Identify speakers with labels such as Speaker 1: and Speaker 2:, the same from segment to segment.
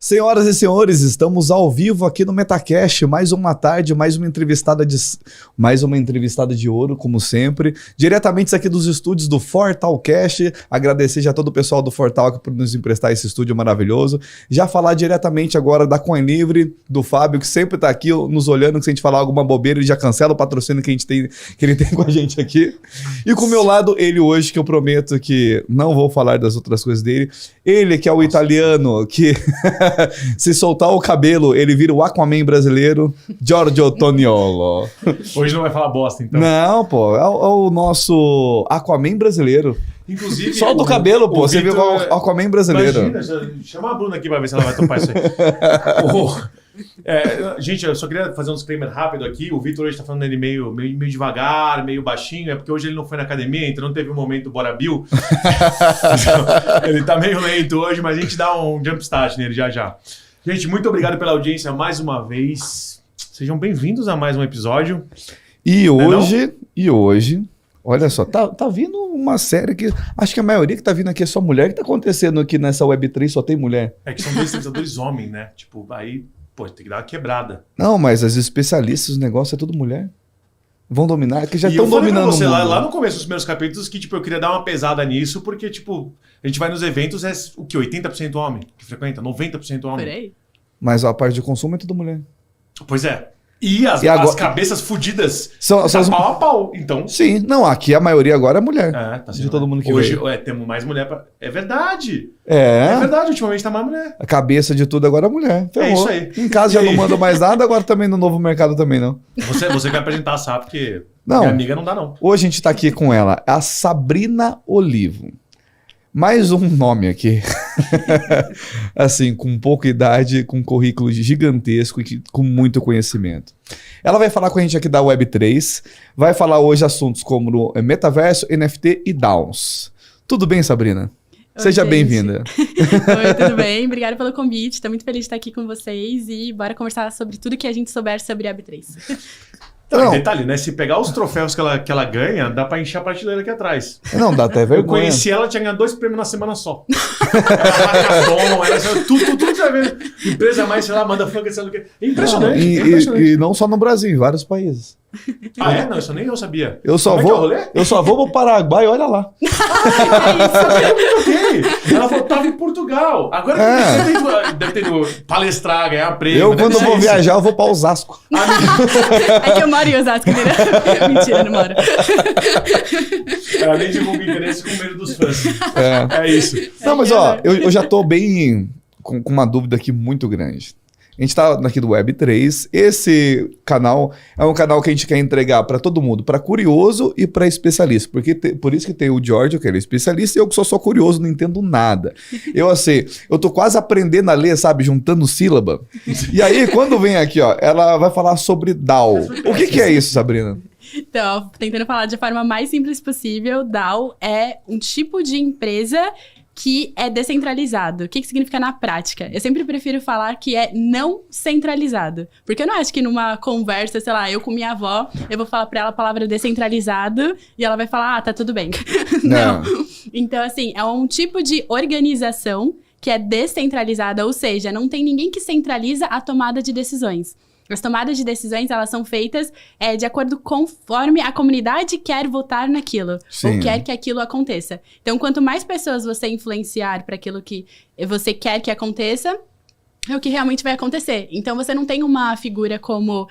Speaker 1: Senhoras e senhores, estamos ao vivo aqui no Metacast, mais uma tarde, mais uma entrevistada de ouro, como sempre, diretamente aqui dos estúdios do Fortalcast. Agradecer já todo o pessoal do Fortal por nos emprestar esse estúdio maravilhoso. Já falar diretamente agora da Coin Livre, do Fábio, que sempre tá aqui nos olhando, que se a gente falar alguma bobeira, ele já cancela o patrocínio que ele tem com a gente aqui. E com o meu lado, ele hoje, que eu prometo que não vou falar das outras coisas dele, ele que é o italiano, que se soltar o cabelo, ele vira o Aquaman brasileiro, Giorgio Toniolo.
Speaker 2: Hoje não vai falar bosta, então.
Speaker 1: Não, pô, é o nosso Aquaman brasileiro.
Speaker 2: Inclusive,
Speaker 1: solta o cabelo, pô, você viu o Aquaman brasileiro.
Speaker 2: Imagina, chama a Bruna aqui pra ver se ela vai topar isso aí. Gente, eu só queria fazer um disclaimer rápido aqui. O Vitor hoje tá falando ele meio devagar, meio baixinho. É porque hoje ele não foi na academia, então não teve um momento Bora Bill. Ele tá meio lento hoje, mas a gente dá um jump start nele já. Gente, muito obrigado pela audiência mais uma vez. Sejam bem-vindos a mais um episódio.
Speaker 1: E hoje, olha só, tá vindo uma série que acho que a maioria que tá vindo aqui é só mulher. O que tá acontecendo aqui nessa Web3 só tem mulher?
Speaker 2: É que são dois entrevistadores homens, né? Tipo, aí, pô, tem que dar uma quebrada.
Speaker 1: Não, mas as especialistas, o negócio é tudo mulher. Vão dominar, que já estão dominando
Speaker 2: você,
Speaker 1: o mundo.
Speaker 2: lá no começo dos primeiros capítulos que, tipo, eu queria dar uma pesada nisso, porque, tipo, a gente vai nos eventos, é o quê? 80% homem que frequenta? 90% homem?
Speaker 3: Peraí.
Speaker 1: Mas a parte de consumo é tudo mulher.
Speaker 2: Pois é. E as cabeças fudidas
Speaker 1: são
Speaker 2: pau a pau, então...
Speaker 1: Sim, não, aqui a maioria agora é mulher.
Speaker 2: Tá sendo,
Speaker 1: de todo mundo que
Speaker 2: hoje
Speaker 1: veio.
Speaker 2: Temos mais mulher pra... É verdade.
Speaker 1: É
Speaker 2: verdade, ultimamente tá mais mulher.
Speaker 1: A cabeça de tudo agora é mulher. Ferrou.
Speaker 2: É isso aí.
Speaker 1: Em casa já não manda mais nada, agora também no novo mercado também não.
Speaker 2: Você que vai apresentar, sabe? Porque
Speaker 1: não,
Speaker 2: minha amiga não dá não.
Speaker 1: Hoje a gente tá aqui com ela, a Sabrina Olivo. Mais um nome aqui, assim, com pouca idade, com um currículo gigantesco e com muito conhecimento. Ela vai falar com a gente aqui da Web3, vai falar hoje assuntos como metaverso, NFT e DAOs. Tudo bem, Sabrina?
Speaker 3: Oi,
Speaker 1: Seja
Speaker 3: gente.
Speaker 1: bem-vinda.
Speaker 3: Oi, tudo bem? Obrigada pelo convite, estou muito feliz de estar aqui com vocês e bora conversar sobre tudo que a gente souber sobre Web3.
Speaker 2: Então, detalhe, né? Se pegar os troféus que ela ganha, dá pra encher a prateleira aqui atrás.
Speaker 1: Não, dá até vergonha.
Speaker 2: Eu conheci ela, tinha ganhado 2 prêmios na semana só. Ela tudo que você vai ver. Empresa mais, sei lá, manda fã, sei lá o quê. Impressionante.
Speaker 1: E não só no Brasil, em vários países.
Speaker 2: Ah, é? Não, isso nem eu sabia.
Speaker 1: Eu só vou pro Paraguai, olha lá.
Speaker 2: Ela falou, tava em Portugal. Agora deve ter ido palestrar, ganhar prêmio.
Speaker 1: Eu, quando vou viajar, eu vou pra Osasco.
Speaker 3: É que eu moro em Osasco, entendeu? Mentira, não moro.
Speaker 2: Ela nem divulga interesse com medo dos fãs. É isso.
Speaker 1: Não, mas ó, eu já tô bem com uma dúvida aqui muito grande. A gente tá aqui do Web3. Esse canal é um canal que a gente quer entregar para todo mundo, para curioso e para especialista. Por isso que tem o Giorgio, que ele é especialista, e eu que sou só curioso, não entendo nada. Eu tô quase aprendendo a ler, sabe, juntando sílaba. E aí, quando vem aqui, ó, ela vai falar sobre DAO. O que é isso, Sabrina?
Speaker 3: Então, tentando falar de forma mais simples possível, DAO é um tipo de empresa que é descentralizado. O que significa na prática? Eu sempre prefiro falar que é não centralizado. Porque eu não acho que numa conversa, sei lá, eu com minha avó, eu vou falar pra ela a palavra descentralizado e ela vai falar, tá tudo bem. Não. Então, assim, é um tipo de organização que é descentralizada, ou seja, não tem ninguém que centraliza a tomada de decisões. As tomadas de decisões, elas são feitas de acordo conforme a comunidade quer votar naquilo.
Speaker 1: Sim.
Speaker 3: Ou quer que aquilo aconteça. Então, quanto mais pessoas você influenciar para aquilo que você quer que aconteça, é o que realmente vai acontecer. Então, você não tem uma figura como,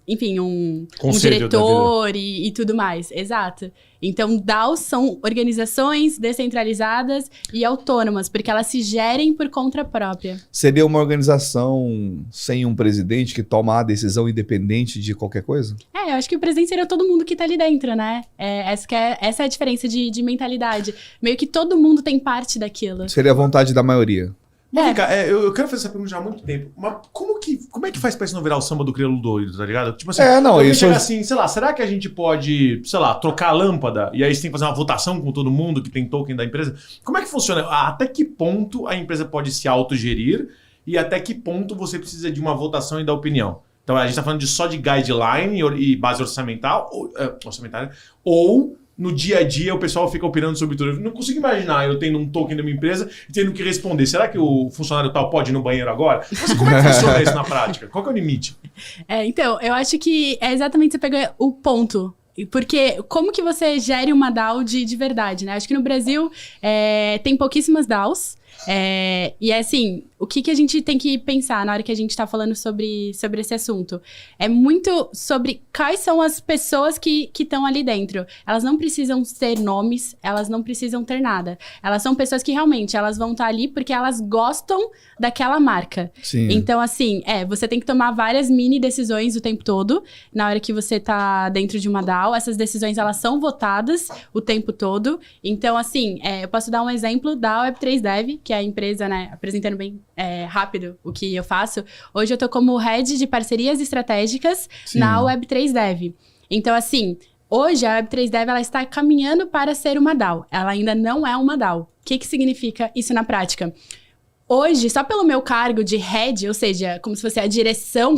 Speaker 3: enfim, um diretor e tudo mais. Exato. Então, DAOs são organizações descentralizadas e autônomas, porque elas se gerem por conta própria.
Speaker 1: Seria uma organização sem um presidente que toma a decisão independente de qualquer coisa?
Speaker 3: Eu acho que o presidente seria todo mundo que tá ali dentro, né? Essa é a diferença de mentalidade. Meio que todo mundo tem parte daquilo.
Speaker 1: Seria a vontade da maioria.
Speaker 2: Mas, vem cá, eu quero fazer essa pergunta já há muito tempo. Mas como é que faz pra isso não virar o samba do crioulo doido, tá ligado? Tipo assim,
Speaker 1: isso...
Speaker 2: assim, sei lá, será que a gente pode, sei lá, trocar a lâmpada e aí você tem que fazer uma votação com todo mundo que tem token da empresa? Como é que funciona? Até que ponto a empresa pode se autogerir e até que ponto você precisa de uma votação e da opinião? Então, a gente tá falando só de guideline e base orçamentária, ou no dia a dia o pessoal fica opinando sobre tudo. Eu não consigo imaginar eu tendo um token da minha empresa e tendo que responder. Será que o funcionário tal pode ir no banheiro agora? Mas como é que funciona isso na prática? Qual que é o limite?
Speaker 3: Então, eu acho que é exatamente você pegar o ponto. Porque como que você gere uma DAO de verdade, né? Acho que no Brasil tem pouquíssimas DAOs. E é assim, o que a gente tem que pensar na hora que a gente tá falando sobre esse assunto? É muito sobre quais são as pessoas que estão ali dentro. Elas não precisam ter nomes, elas não precisam ter nada. Elas são pessoas que realmente elas vão estar ali porque elas gostam daquela marca.
Speaker 1: Sim.
Speaker 3: Então, assim, você tem que tomar várias mini decisões o tempo todo na hora que você tá dentro de uma DAO. Essas decisões, elas são votadas o tempo todo. Então, assim, eu posso dar um exemplo da Web3 Dev, que é a empresa, né, apresentando bem rápido o que eu faço. Hoje eu tô como Head de Parcerias Estratégicas na Web3 Dev. Então, assim, hoje a Web3 Dev ela está caminhando para ser uma DAO. Ela ainda não é uma DAO. O que significa isso na prática? Hoje, só pelo meu cargo de head, ou seja, como se fosse a direção,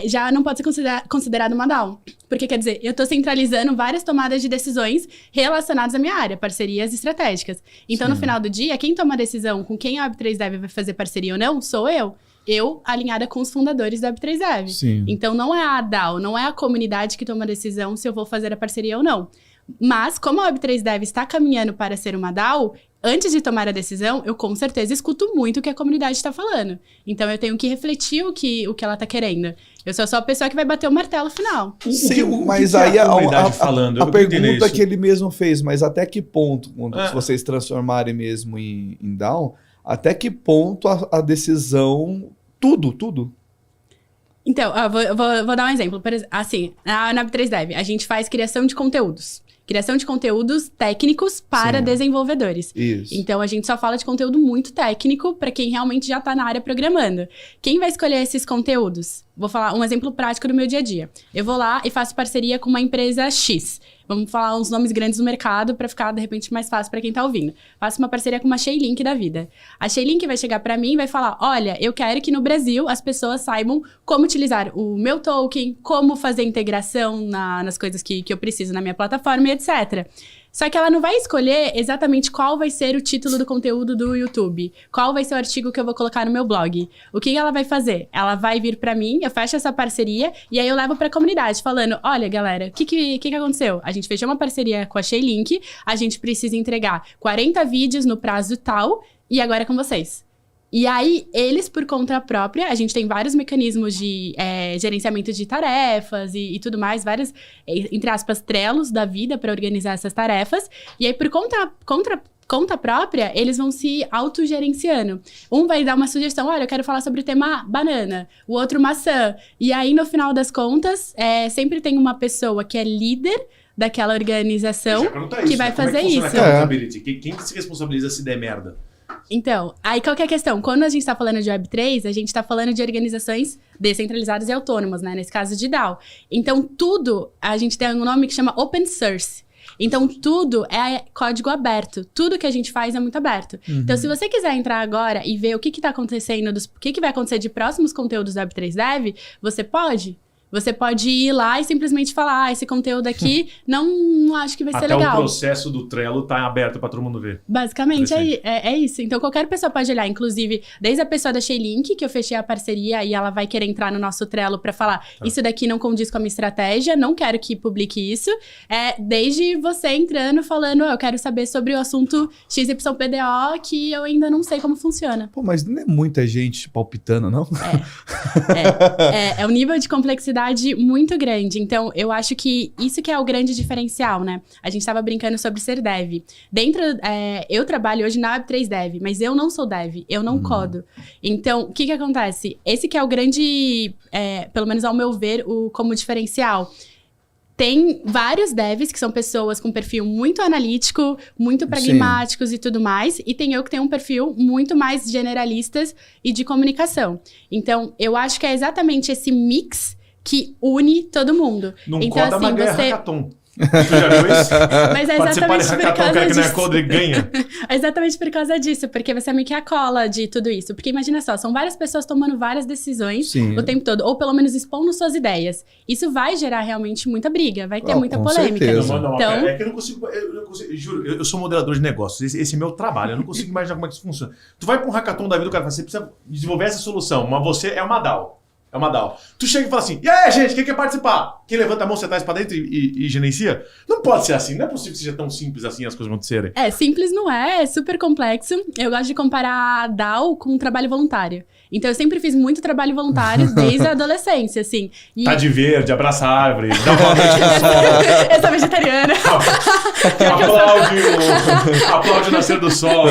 Speaker 3: já não pode ser considerado uma DAO. Porque, quer dizer, eu estou centralizando várias tomadas de decisões relacionadas à minha área, parcerias estratégicas. Então, no final do dia, quem toma a decisão com quem a Web3 Dev vai fazer parceria ou não, sou eu. Eu, alinhada com os fundadores da Web3 Dev.
Speaker 1: Sim.
Speaker 3: Então, não é a DAO, não é a comunidade que toma a decisão se eu vou fazer a parceria ou não. Mas, como a Web3 Dev está caminhando para ser uma DAO, antes de tomar a decisão, eu com certeza escuto muito o que a comunidade está falando. Então, eu tenho que refletir o que ela está querendo. Eu sou só a pessoa que vai bater o martelo final.
Speaker 1: Sim, mas aí
Speaker 2: a comunidade falando?
Speaker 1: A pergunta que ele mesmo fez, mas até que ponto, quando vocês transformarem mesmo em DAO, até que ponto a decisão, tudo?
Speaker 3: Então, eu vou dar um exemplo. Assim, na Web3 Dev, a gente faz criação de conteúdos. Criação de conteúdos técnicos para desenvolvedores.
Speaker 1: Isso.
Speaker 3: Então, a gente só fala de conteúdo muito técnico para quem realmente já está na área programando. Quem vai escolher esses conteúdos? Vou falar um exemplo prático do meu dia a dia. Eu vou lá e faço parceria com uma empresa X. Vamos falar uns nomes grandes do mercado para ficar, de repente, mais fácil para quem está ouvindo. Faço uma parceria com uma Chainlink da vida. A Chainlink vai chegar para mim e vai falar, olha, eu quero que no Brasil as pessoas saibam como utilizar o meu token, como fazer integração nas coisas que eu preciso na minha plataforma e etc. Só que ela não vai escolher exatamente qual vai ser o título do conteúdo do YouTube, qual vai ser o artigo que eu vou colocar no meu blog. O que ela vai fazer? Ela vai vir pra mim, eu fecho essa parceria e aí eu levo pra comunidade falando, olha galera, o que aconteceu? A gente fechou uma parceria com a Chainlink, a gente precisa entregar 40 vídeos no prazo tal e agora é com vocês. E aí, eles, por conta própria, a gente tem vários mecanismos de gerenciamento de tarefas e tudo mais, vários, entre aspas, trelos da vida para organizar essas tarefas. E aí, por conta própria, eles vão se autogerenciando. Um vai dar uma sugestão, olha, eu quero falar sobre o tema banana, o outro maçã. E aí, no final das contas, sempre tem uma pessoa que é líder daquela organização que vai fazer isso.
Speaker 2: Quem se responsabiliza se der merda?
Speaker 3: Então, aí qual que é a questão? Quando a gente está falando de Web3, a gente está falando de organizações descentralizadas e autônomas, né? Nesse caso de DAO. Então, tudo, a gente tem um nome que chama Open Source. Então, tudo é código aberto. Tudo que a gente faz é muito aberto. Então, se você quiser entrar agora e ver o que está acontecendo, o que vai acontecer de próximos conteúdos do Web3 Dev, você pode... Você pode ir lá e simplesmente falar, esse conteúdo aqui não acho que vai ser legal.
Speaker 2: Até o processo do Trello tá aberto para todo mundo ver.
Speaker 3: Basicamente é isso. Então qualquer pessoa pode olhar, inclusive desde a pessoa da Chainlink, que eu fechei a parceria e ela vai querer entrar no nosso Trello para falar, isso daqui não condiz com a minha estratégia, não quero que publique isso. Desde você entrando falando, eu quero saber sobre o assunto XYPDO que eu ainda não sei como funciona.
Speaker 1: Pô, mas não é muita gente palpitando, não?
Speaker 3: É um nível de complexidade muito grande. Então, eu acho que isso que é o grande diferencial, né? A gente estava brincando sobre ser dev. Eu trabalho hoje na Web3 Dev, mas eu não sou dev, eu não codo. Então, o que acontece? Esse que é o grande, pelo menos ao meu ver, como diferencial. Tem vários devs que são pessoas com perfil muito analítico, muito pragmáticos e tudo mais. E tem eu que tenho um perfil muito mais generalistas e de comunicação. Então, eu acho que é exatamente esse mix que une todo mundo.
Speaker 2: Não
Speaker 3: então,
Speaker 2: coda
Speaker 3: assim,
Speaker 2: uma hackathon. Tu já viu isso?
Speaker 3: Mas é
Speaker 2: Participar de
Speaker 3: exatamente por
Speaker 2: hackathon, o cara
Speaker 3: causa
Speaker 2: que não é
Speaker 3: disso.
Speaker 2: coder ganha.
Speaker 3: É exatamente por causa disso, porque você é meio que a cola de tudo isso. Porque imagina só, são várias pessoas tomando várias decisões
Speaker 1: Sim.
Speaker 3: o tempo todo, ou pelo menos expondo suas ideias. Isso vai gerar realmente muita briga, vai ter
Speaker 1: Ah,
Speaker 3: muita
Speaker 1: com
Speaker 3: polêmica.
Speaker 1: certeza.
Speaker 2: Não,
Speaker 3: Então-
Speaker 2: é que eu não consigo, juro, eu sou moderador de negócios, esse é meu trabalho, eu não consigo imaginar como é que isso funciona. Tu vai pra um hackathon da vida, o cara fala, você precisa desenvolver essa solução, mas você é uma DAO. É uma DAO. Tu chega e fala assim, e aí, gente, quem quer participar? Quem levanta a mão, você traz pra dentro e gerencia? Não pode ser assim, não é possível que seja tão simples assim as coisas acontecerem.
Speaker 3: É, simples não é super complexo. Eu gosto de comparar a DAO com um trabalho voluntário. Então eu sempre fiz muito trabalho voluntário desde a adolescência, assim. E
Speaker 2: Tá de verde, abraça a árvore, dá uma noite no sol.
Speaker 3: eu sou vegetariana.
Speaker 2: Aplaude o nascer do sol.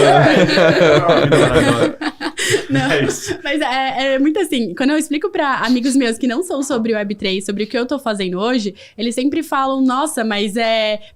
Speaker 3: Não,
Speaker 2: É isso.
Speaker 3: mas é muito assim, quando eu explico pra amigos meus que não são sobre o Web3, sobre o que eu tô fazendo hoje, eles sempre falam, nossa, mas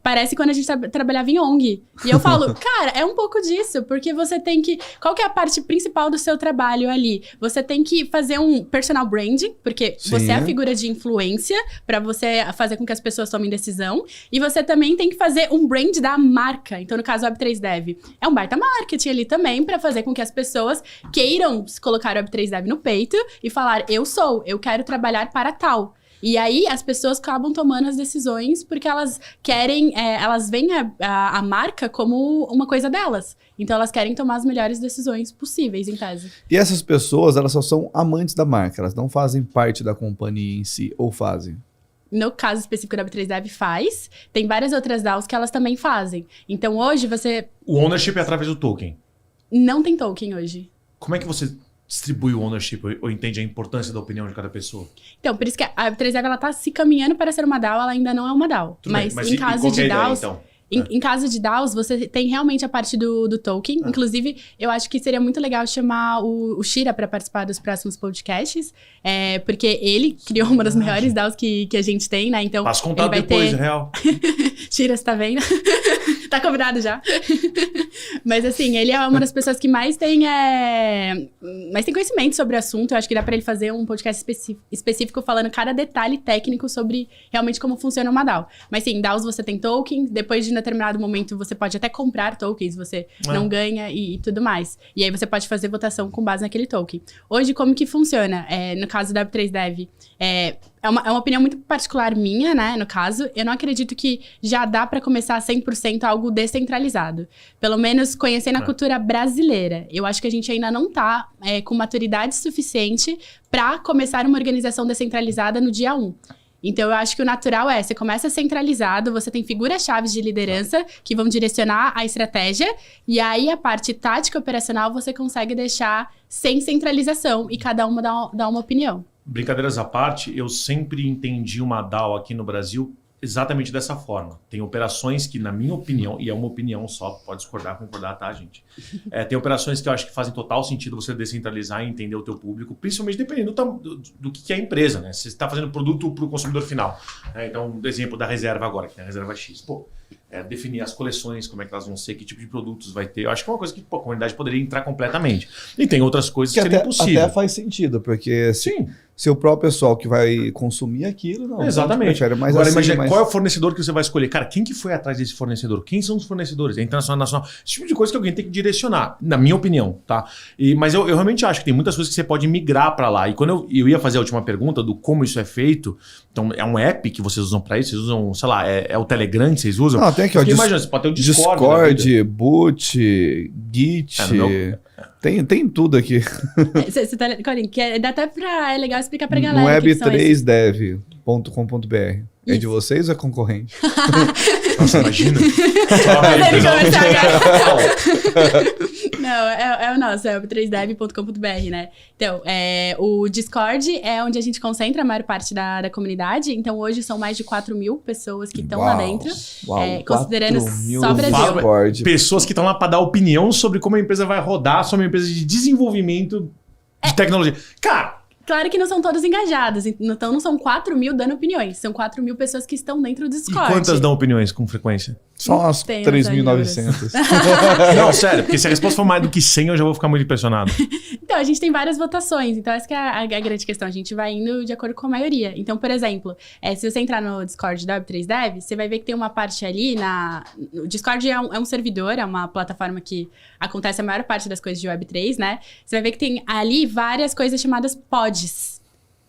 Speaker 3: parece quando a gente trabalhava em ONG. E eu falo, cara, é um pouco disso, porque você tem que... Qual que é a parte principal do seu trabalho ali? Você tem que fazer um personal branding, porque
Speaker 1: Sim.
Speaker 3: você é a figura de influência pra você fazer com que as pessoas tomem decisão. E você também tem que fazer um brand da marca. Então, no caso, o Web3 Dev é um baita marketing ali também pra fazer com que as pessoas queiram colocar o Web3 Dev no peito e falar, eu quero trabalhar para tal. E aí as pessoas acabam tomando as decisões porque elas querem, elas veem a marca como uma coisa delas. Então elas querem tomar as melhores decisões possíveis, em tese.
Speaker 1: E essas pessoas, elas só são amantes da marca, elas não fazem parte da companhia em si, ou fazem?
Speaker 3: No caso específico da Web3 Dev faz, tem várias outras DAOs que elas também fazem. Então hoje você
Speaker 2: O ownership é através do token.
Speaker 3: não tem token hoje.
Speaker 2: Como é que você distribui o ownership ou entende a importância da opinião de cada pessoa?
Speaker 3: Então, por isso que a Web3 Dev ela tá se caminhando para ser uma DAO, ela ainda não é uma DAO.
Speaker 2: Tudo bem,
Speaker 3: Mas em caso
Speaker 2: qual que é a
Speaker 3: de
Speaker 2: ideia,
Speaker 3: DAOs,
Speaker 2: então?
Speaker 3: em caso de DAOs, você tem realmente a parte do token. Inclusive, eu acho que seria muito legal chamar o Shira para participar dos próximos podcasts, porque ele criou uma das maiores DAOs que a gente tem, né? Então,
Speaker 2: Passo
Speaker 3: ele
Speaker 2: contato
Speaker 3: vai
Speaker 2: depois,
Speaker 3: ter...
Speaker 2: real.
Speaker 3: Shira, você tá vendo? Tá convidado já. Mas assim, ele é uma das pessoas que mais tem conhecimento sobre o assunto. Eu acho que dá pra ele fazer um podcast específico falando cada detalhe técnico sobre realmente como funciona uma DAO. Mas sim, DAOs você tem token, depois de um determinado momento você pode até comprar tokens, você não ganha e tudo mais. E aí você pode fazer votação com base naquele token. Hoje, como que funciona? No caso da Web3 Dev, é uma opinião muito particular minha, né? No caso, eu não acredito que já dá pra começar 100% algo descentralizado. Pelo menos conhecendo a cultura brasileira. Eu acho que a gente ainda não tá com maturidade suficiente pra começar uma organização descentralizada no dia 1. Então, eu acho que o natural você começa centralizado, você tem figuras-chave de liderança que vão direcionar a estratégia, e aí a parte tática operacional você consegue deixar sem centralização e cada uma dá uma opinião.
Speaker 2: Brincadeiras à parte, eu sempre entendi uma DAO aqui no Brasil exatamente dessa forma. Tem operações que, na minha opinião, e é uma opinião só, pode discordar, concordar, tá, gente? Tem operações que eu acho que fazem total sentido você descentralizar e entender o teu público, principalmente dependendo do que é a empresa, né? Se você está fazendo produto para o consumidor final. Então, exemplo da reserva agora, que é a reserva X. Pô, definir as coleções, como é que elas vão ser, que tipo de produtos vai ter. Eu acho que é uma coisa que a comunidade poderia entrar completamente. E tem outras coisas que seria impossível.
Speaker 1: Até faz sentido, porque se o próprio pessoal que vai consumir aquilo, não.
Speaker 2: Exatamente.
Speaker 1: Mas
Speaker 2: agora,
Speaker 1: assim,
Speaker 2: imagina, qual é o fornecedor que você vai escolher? Cara, quem que foi atrás desse fornecedor? Quem são os fornecedores? É internacional, nacional? Esse tipo de coisa que alguém tem que direcionar, na minha opinião, tá? Mas eu realmente acho que tem muitas coisas que você pode migrar para lá. E quando eu ia fazer a última pergunta do como isso é feito, então é um app que vocês usam para isso? Vocês usam, sei lá, é o Telegram que vocês usam?
Speaker 1: Não, tem aqui, ó.
Speaker 2: Imagina, você pode ter o
Speaker 1: Discord, Boot, Git. Tem tudo aqui.
Speaker 3: Você tá, Corinne, dá até é legal explicar pra galera.
Speaker 1: No web3dev.com.br. É de vocês ou é concorrente?
Speaker 2: Nossa, imagina.
Speaker 3: Não, é o nosso, é o web3dev.com.br, né? Então, o Discord é onde a gente concentra a maior parte da comunidade. Então, hoje são mais de 4.000 pessoas que estão lá dentro. Considerando só Brasil.
Speaker 2: Discord. Pessoas que estão lá para dar opinião sobre como a empresa vai rodar, sobre uma empresa de desenvolvimento de tecnologia. Cara...
Speaker 3: Claro que não são todos engajados, então não são 4.000 dando opiniões, são 4.000 pessoas que estão dentro do Discord.
Speaker 2: E quantas dão opiniões com frequência?
Speaker 1: Só umas
Speaker 3: Tem
Speaker 1: 3.900.
Speaker 2: Não, sério, porque se a resposta for mais do que 100, eu já vou ficar muito impressionado.
Speaker 3: Então, a gente tem várias votações. Então, essa que é a grande questão. A gente vai indo de acordo com a maioria. Então, por exemplo, se você entrar no Discord da Web3 Dev, você vai ver que tem uma parte ali O Discord é um servidor, é uma plataforma que acontece a maior parte das coisas de Web3, né? Você vai ver que tem ali várias coisas chamadas pods.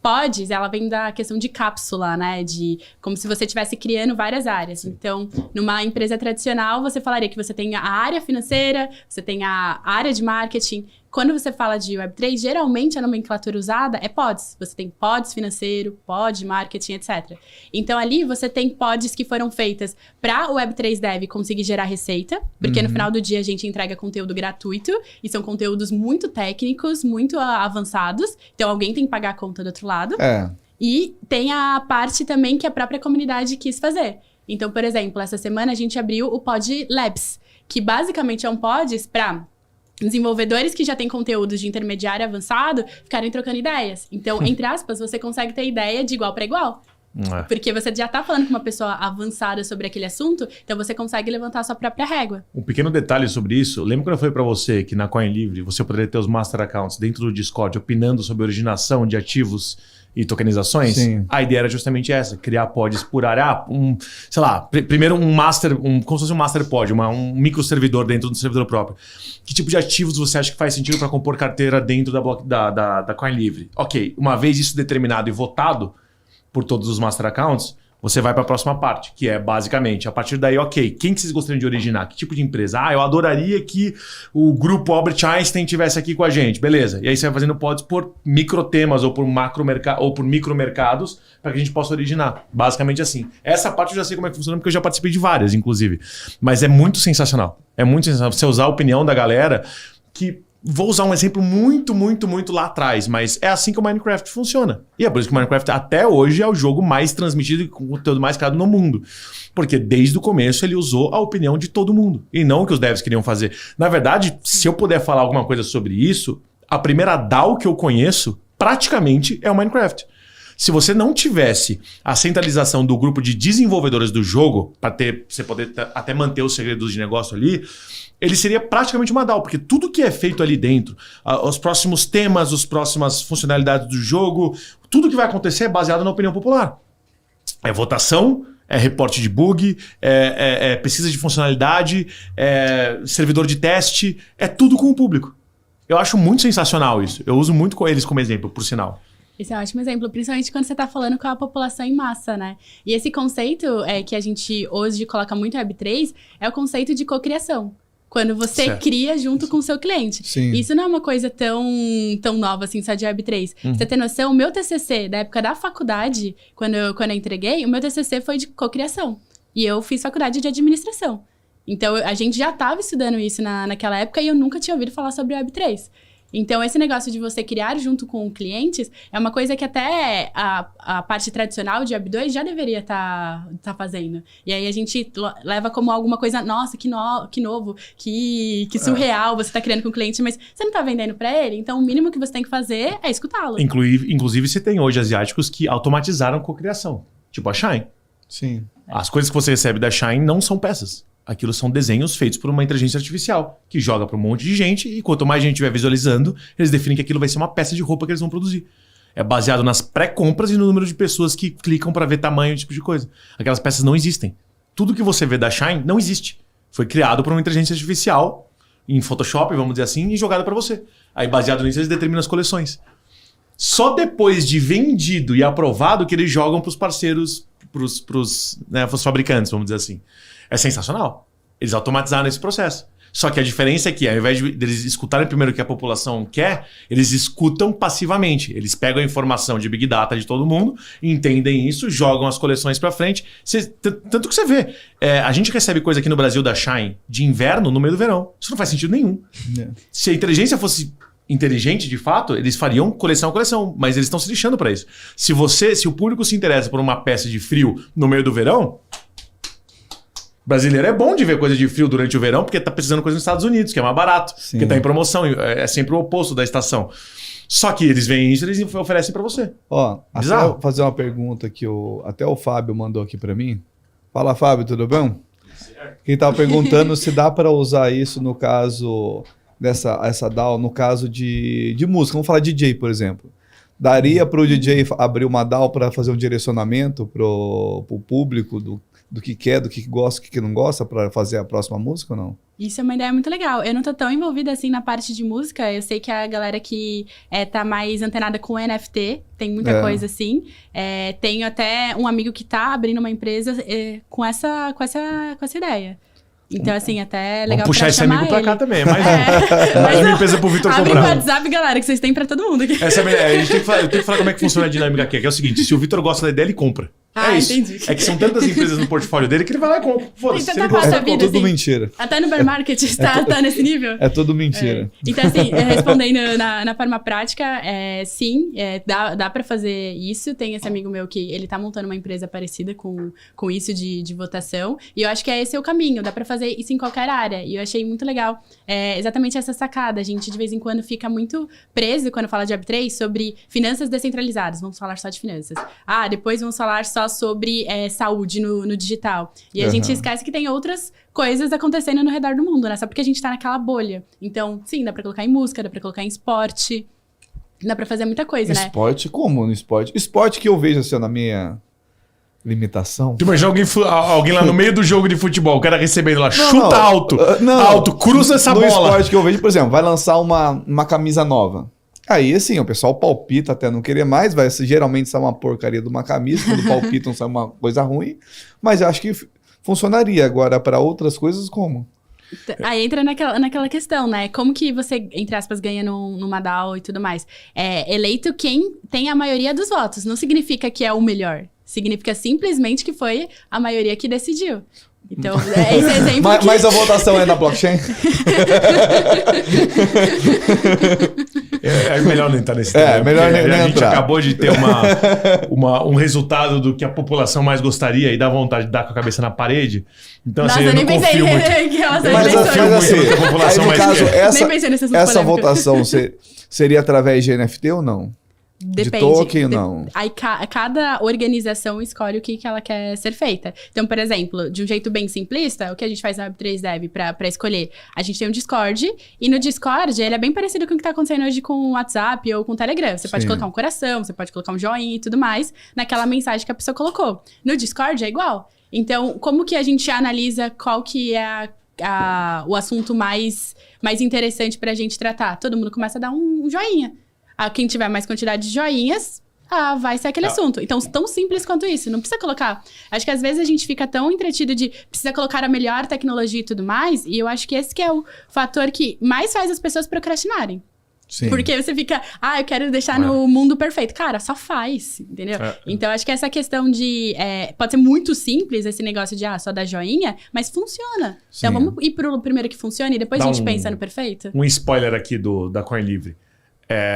Speaker 3: Pods, ela vem da questão de cápsula, né? De como se você estivesse criando várias áreas. Então, numa empresa tradicional, você falaria que você tem a área financeira, você tem a área de marketing. Quando você fala de Web3, geralmente a nomenclatura usada é pods. Você tem pods financeiro, pod marketing, etc. Então, ali você tem pods que foram feitas para o Web3 Dev conseguir gerar receita, porque no final do dia a gente entrega conteúdo gratuito, e são conteúdos muito técnicos, muito avançados. Então, alguém tem que pagar a conta do outro lado. E tem a parte também que a própria comunidade quis fazer. Então, por exemplo, essa semana a gente abriu o Pod Labs, que basicamente é um pods para desenvolvedores que já têm conteúdos de intermediário avançado ficarem trocando ideias. Então, entre aspas, você consegue ter ideia de igual para igual. Porque você já tá falando com uma pessoa avançada sobre aquele assunto, então você consegue levantar a sua própria régua.
Speaker 2: Um pequeno detalhe sobre isso. Lembra quando eu falei para você que na Coin Livre você poderia ter os master accounts dentro do Discord opinando sobre a originação de ativos e tokenizações?
Speaker 1: Sim.
Speaker 2: A ideia era justamente essa, criar pods por área. Sei lá, primeiro um master, como se fosse um master pod, um microservidor dentro do servidor próprio. Que tipo de ativos você acha que faz sentido para compor carteira dentro da Coin Livre? Ok, uma vez isso determinado e votado por todos os master accounts, você vai para a próxima parte, que é basicamente, a partir daí, ok, quem que vocês gostariam de originar? Que tipo de empresa? Eu adoraria que o grupo Albert Einstein estivesse aqui com a gente. Beleza. E aí você vai fazendo pods por microtemas ou por micromercados para que a gente possa originar. Basicamente assim. Essa parte eu já sei como é que funciona, porque eu já participei de várias, inclusive. Mas é muito sensacional. É muito sensacional você usar a opinião da galera que... Vou usar um exemplo muito lá atrás, mas é assim que o Minecraft funciona. E é por isso que o Minecraft até hoje é o jogo mais transmitido e com o conteúdo mais criado no mundo. Porque desde o começo ele usou a opinião de todo mundo. E não o que os devs queriam fazer. Na verdade, se eu puder falar alguma coisa sobre isso, a primeira DAO que eu conheço praticamente é o Minecraft. Se você não tivesse a centralização do grupo de desenvolvedores do jogo, para você poder até manter os segredos de negócio ali, ele seria praticamente uma DAO, porque tudo que é feito ali dentro, os próximos temas, as próximas funcionalidades do jogo, tudo que vai acontecer é baseado na opinião popular. É votação, é reporte de bug, é pesquisa de funcionalidade, é servidor de teste, é tudo com o público. Eu acho muito sensacional isso. Eu uso muito com eles como exemplo, por sinal.
Speaker 3: Esse é um ótimo exemplo, principalmente quando você está falando com a população em massa, né? E esse conceito que a gente hoje coloca muito em Web3 é o conceito de cocriação. Quando você cria junto com o seu cliente.
Speaker 1: Sim.
Speaker 3: Isso não é uma coisa tão nova assim, só de Web3. Você tem noção, o meu TCC, da época da faculdade, quando eu entreguei, o meu TCC foi de cocriação. E eu fiz faculdade de administração. Então, a gente já estava estudando isso naquela época e eu nunca tinha ouvido falar sobre Web3. Então, esse negócio de você criar junto com clientes é uma coisa que até a parte tradicional de Web2 já deveria tá fazendo. E aí a gente leva como alguma coisa, nossa, que novo, que surreal, você tá criando com o cliente, mas você não tá vendendo para ele, então o mínimo que você tem que fazer é escutá-lo.
Speaker 2: Inclusive, você tem hoje asiáticos que automatizaram cocriação, tipo a Shine.
Speaker 1: Sim.
Speaker 2: As coisas que você recebe da Shine não são peças. Aquilo são desenhos feitos por uma inteligência artificial, que joga para um monte de gente e quanto mais gente estiver visualizando, eles definem que aquilo vai ser uma peça de roupa que eles vão produzir. É baseado nas pré-compras e no número de pessoas que clicam para ver tamanho, esse tipo de coisa. Aquelas peças não existem. Tudo que você vê da Shine não existe. Foi criado por uma inteligência artificial em Photoshop, vamos dizer assim, e jogado para você. Aí, baseado nisso, eles determinam as coleções. Só depois de vendido e aprovado que eles jogam para os parceiros, para os fabricantes, vamos dizer assim. É sensacional. Eles automatizaram esse processo. Só que a diferença é que, ao invés de eles escutarem primeiro o que a população quer, eles escutam passivamente. Eles pegam a informação de Big Data de todo mundo, entendem isso, jogam as coleções para frente. Tanto que você vê, a gente recebe coisa aqui no Brasil da Shine de inverno no meio do verão. Isso não faz sentido nenhum. Se a inteligência fosse inteligente, de fato, eles fariam coleção a coleção, mas eles estão se lixando para isso. Se o público se interessa por uma peça de frio no meio do verão, brasileiro é bom de ver coisa de frio durante o verão, porque tá precisando coisa nos Estados Unidos, que é mais barato, porque tá em promoção, é sempre o oposto da estação. Só que eles veem isso e eles oferecem para você.
Speaker 1: Ó, até eu fazer uma pergunta que até o Fábio mandou aqui para mim. Fala, Fábio, tudo bem? Quem tava perguntando se dá para usar isso no caso essa DAO, no caso de música. Vamos falar de DJ, por exemplo. Daria para o DJ abrir uma DAO para fazer um direcionamento pro público do que quer, do que gosta, do que não gosta, para fazer a próxima música ou não?
Speaker 3: Isso é uma ideia muito legal. Eu não tô tão envolvida assim na parte de música. Eu sei que a galera que tá mais antenada com NFT, tem muita coisa assim. Tenho até um amigo que tá abrindo uma empresa com essa ideia. Então, assim, até é legal.
Speaker 2: Vamos puxar esse amigo pra cá também. Mais uma empresa pro Vitor
Speaker 3: abre
Speaker 2: comprar.
Speaker 3: Abre o WhatsApp, galera, que vocês têm pra todo mundo aqui.
Speaker 2: A gente tem que falar, eu tenho que falar como é que funciona a dinâmica aqui. Que é o seguinte, se o Vitor gosta da ideia, ele compra. Isso.
Speaker 3: Entendi.
Speaker 2: É que são tantas empresas no portfólio dele que ele vai lá e compra. Foda-se,
Speaker 3: ele gosta.
Speaker 1: É tudo mentira.
Speaker 3: Até no bear market tá nesse nível.
Speaker 1: É tudo mentira.
Speaker 3: Então, assim, respondendo na forma prática, sim, dá pra fazer isso. Tem esse amigo meu que ele tá montando uma empresa parecida com isso de votação. E eu acho que esse é o caminho. Dá pra fazer isso em qualquer área. E eu achei muito legal exatamente essa sacada. A gente, de vez em quando, fica muito preso, quando fala de Web3, sobre finanças descentralizadas. Vamos falar só de finanças. Depois vamos falar só sobre saúde no digital. E a gente esquece que tem outras coisas acontecendo no redor do mundo, né? Só porque a gente tá naquela bolha. Então, sim, dá pra colocar em música, dá pra colocar em esporte. Dá pra fazer muita coisa, né?
Speaker 1: Esporte? Como no esporte? Esporte que eu vejo, assim, na minha limitação.
Speaker 2: Tu imagina alguém lá no meio do jogo de futebol, o cara recebendo lá, chuta alto, alto, cruza essa bola.
Speaker 1: No esporte que eu vejo, por exemplo, vai lançar uma camisa nova. Aí, assim, o pessoal palpita até não querer mais, geralmente sai uma porcaria de uma camisa, quando palpitam sai uma coisa ruim, mas eu acho que funcionaria. Agora, para outras coisas, como?
Speaker 3: Aí entra naquela questão, né? Como que você, entre aspas, ganha numa DAO e tudo mais? Eleito quem tem a maioria dos votos, não significa que é o melhor. Significa simplesmente que foi a maioria que decidiu. Então, esse exemplo
Speaker 1: mas a votação é na blockchain?
Speaker 2: É melhor não entrar nesse tema.
Speaker 1: Melhor nem
Speaker 2: a gente
Speaker 1: entrar.
Speaker 2: acabou de ter um resultado do que a população mais gostaria e dá vontade de dar com a cabeça na parede. Então,
Speaker 3: Nossa,
Speaker 2: assim, eu não confio muito.
Speaker 1: Mas assim,
Speaker 2: muito a população
Speaker 1: aí, no
Speaker 2: mais
Speaker 1: caso, essa votação seria através de NFT ou não?
Speaker 3: Depende.
Speaker 1: De token ou não?
Speaker 3: Aí cada organização escolhe o que ela quer ser feita. Então, por exemplo, de um jeito bem simplista, o que a gente faz na Web3 Dev pra escolher? A gente tem um Discord, e no Discord ele é bem parecido com o que tá acontecendo hoje com o WhatsApp ou com o Telegram. Você pode colocar um coração, você pode colocar um joinha e tudo mais naquela mensagem que a pessoa colocou. No Discord é igual. Então, como que a gente analisa qual que é o assunto mais interessante pra gente tratar? Todo mundo começa a dar um joinha. Quem tiver mais quantidade de joinhas, vai ser aquele assunto. Então, tão simples quanto isso. Não precisa colocar... Acho que às vezes a gente fica tão entretido de precisa colocar a melhor tecnologia e tudo mais. E eu acho que esse que é o fator que mais faz as pessoas procrastinarem.
Speaker 1: Sim.
Speaker 3: Porque você fica... eu quero deixar no mundo perfeito. Cara, só faz, entendeu? Então, acho que essa questão de... pode ser muito simples esse negócio de só dar joinha, mas funciona.
Speaker 1: Sim.
Speaker 3: Então, vamos ir pro primeiro que funciona e depois a gente pensa no perfeito?
Speaker 2: Um spoiler aqui da Coin Livre.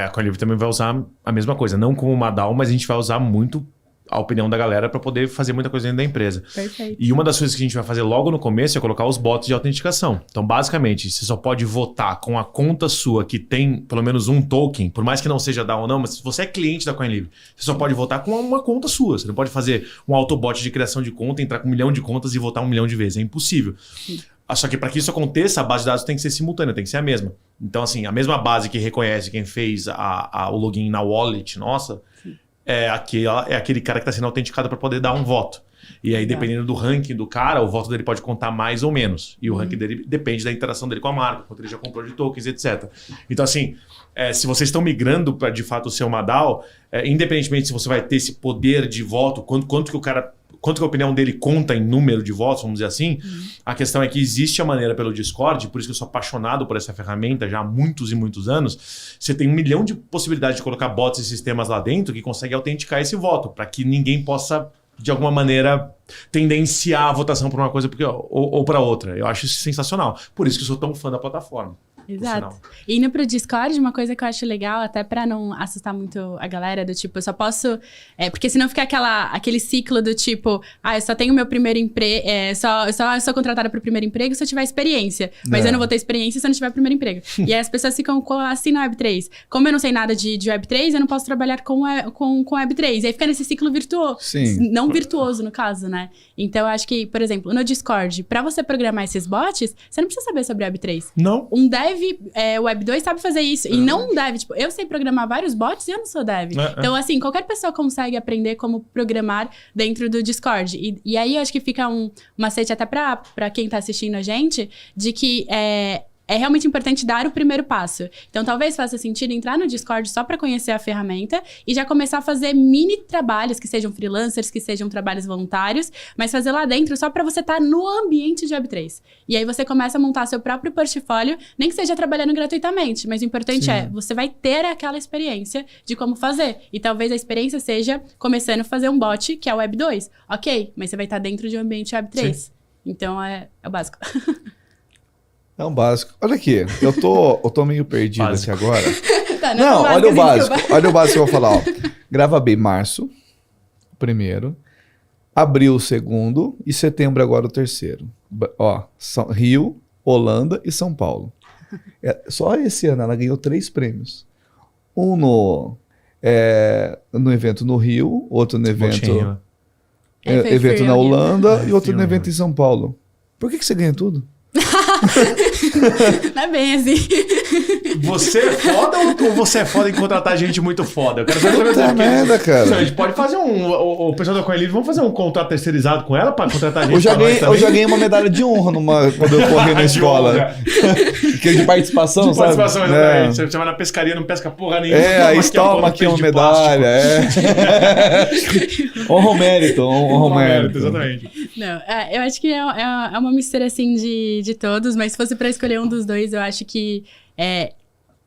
Speaker 2: A Coin Livre também vai usar a mesma coisa. Não como uma DAO, mas a gente vai usar muito a opinião da galera para poder fazer muita coisa dentro da empresa.
Speaker 3: Perfeito.
Speaker 2: E uma das coisas que a gente vai fazer logo no começo é colocar os bots de autenticação. Então, basicamente, você só pode votar com a conta sua que tem pelo menos um token, por mais que não seja DAO ou não, mas se você é cliente da Coin Livre, você só pode votar com uma conta sua. Você não pode fazer um autobot de criação de conta, entrar com 1 milhão de contas e votar 1 milhão de vezes. É impossível. Sim. Só que para que isso aconteça, a base de dados tem que ser simultânea, tem que ser a mesma. Então, assim, a mesma base que reconhece quem fez o login na wallet nossa, é aquele cara que está sendo autenticado para poder dar um voto. E aí, dependendo do ranking do cara, o voto dele pode contar mais ou menos. E o ranking dele depende da interação dele com a marca, quanto ele já comprou de tokens, etc. Então, assim, se vocês estão migrando para, de fato, ser uma DAO, independentemente se você vai ter esse poder de voto, quanto que a opinião dele conta em número de votos, vamos dizer assim, a questão é que existe a maneira pelo Discord, por isso que eu sou apaixonado por essa ferramenta já há muitos e muitos anos, você tem 1 milhão de possibilidades de colocar bots e sistemas lá dentro que conseguem autenticar esse voto, para que ninguém possa, de alguma maneira, tendenciar a votação para uma coisa ou para outra. Eu acho isso sensacional. Por isso que eu sou tão fã da plataforma.
Speaker 3: Exato. E indo pro Discord, uma coisa que eu acho legal, até pra não assustar muito a galera, do tipo, eu só posso... porque senão fica aquele ciclo do tipo, eu só tenho meu primeiro emprego, eu sou contratada pro primeiro emprego se eu tiver experiência. Mas eu não vou ter experiência se eu não tiver primeiro emprego. E aí as pessoas ficam assim na Web3. Como eu não sei nada de Web3, eu não posso trabalhar com Web3. E aí fica nesse ciclo virtuoso. Sim. Não virtuoso, no caso, né? Então, eu acho que, por exemplo, no Discord, pra você programar esses bots, você não precisa saber sobre Web3.
Speaker 2: Não.
Speaker 3: Um dev Web 2 sabe fazer isso. E não um dev. Tipo, eu sei programar vários bots e eu não sou dev. Então, assim, qualquer pessoa consegue aprender como programar dentro do Discord. E aí, eu acho que fica um macete até pra quem tá assistindo a gente, de que é realmente importante dar o primeiro passo. Então, talvez faça sentido entrar no Discord só para conhecer a ferramenta e já começar a fazer mini trabalhos, que sejam freelancers, que sejam trabalhos voluntários, mas fazer lá dentro só para você estar no ambiente de Web3. E aí você começa a montar seu próprio portfólio, nem que seja trabalhando gratuitamente, mas o importante você vai ter aquela experiência de como fazer. E talvez a experiência seja começando a fazer um bot, que é o Web 2. Ok, mas você vai estar dentro de um ambiente Web 3. Sim. Então, é o básico.
Speaker 1: É um básico. Olha aqui, eu tô meio perdido aqui agora.
Speaker 3: Tá,
Speaker 1: não, olha o básico. Olha o básico que eu vou falar. Ó. Grava bem março, o primeiro. Abril, o segundo. E setembro, agora, o terceiro. Ó, Rio, Holanda e São Paulo. Só esse ano ela ganhou 3 prêmios. Um no evento no Rio, outro no evento na Holanda e outro no evento em São Paulo. Por que você ganha tudo?
Speaker 3: Não é bem assim.
Speaker 2: Você é foda ou você é foda em contratar gente muito foda? Eu quero saber
Speaker 1: Puta merda, cara.
Speaker 2: A gente pode fazer o pessoal da Coelho, vamos fazer um contrato terceirizado com ela pra contratar gente.
Speaker 1: Eu já ganhei uma medalha de honra quando eu corri na escola. Que é de participação, sabe? De participação,
Speaker 2: exatamente. Você vai na pescaria, não pesca porra nenhuma.
Speaker 1: Aí toma aqui uma medalha. Honra ao mérito, honra ao mérito.
Speaker 2: Exatamente.
Speaker 3: Não, eu acho que é uma mistura assim de todos, mas se fosse pra escolher um dos dois, eu acho que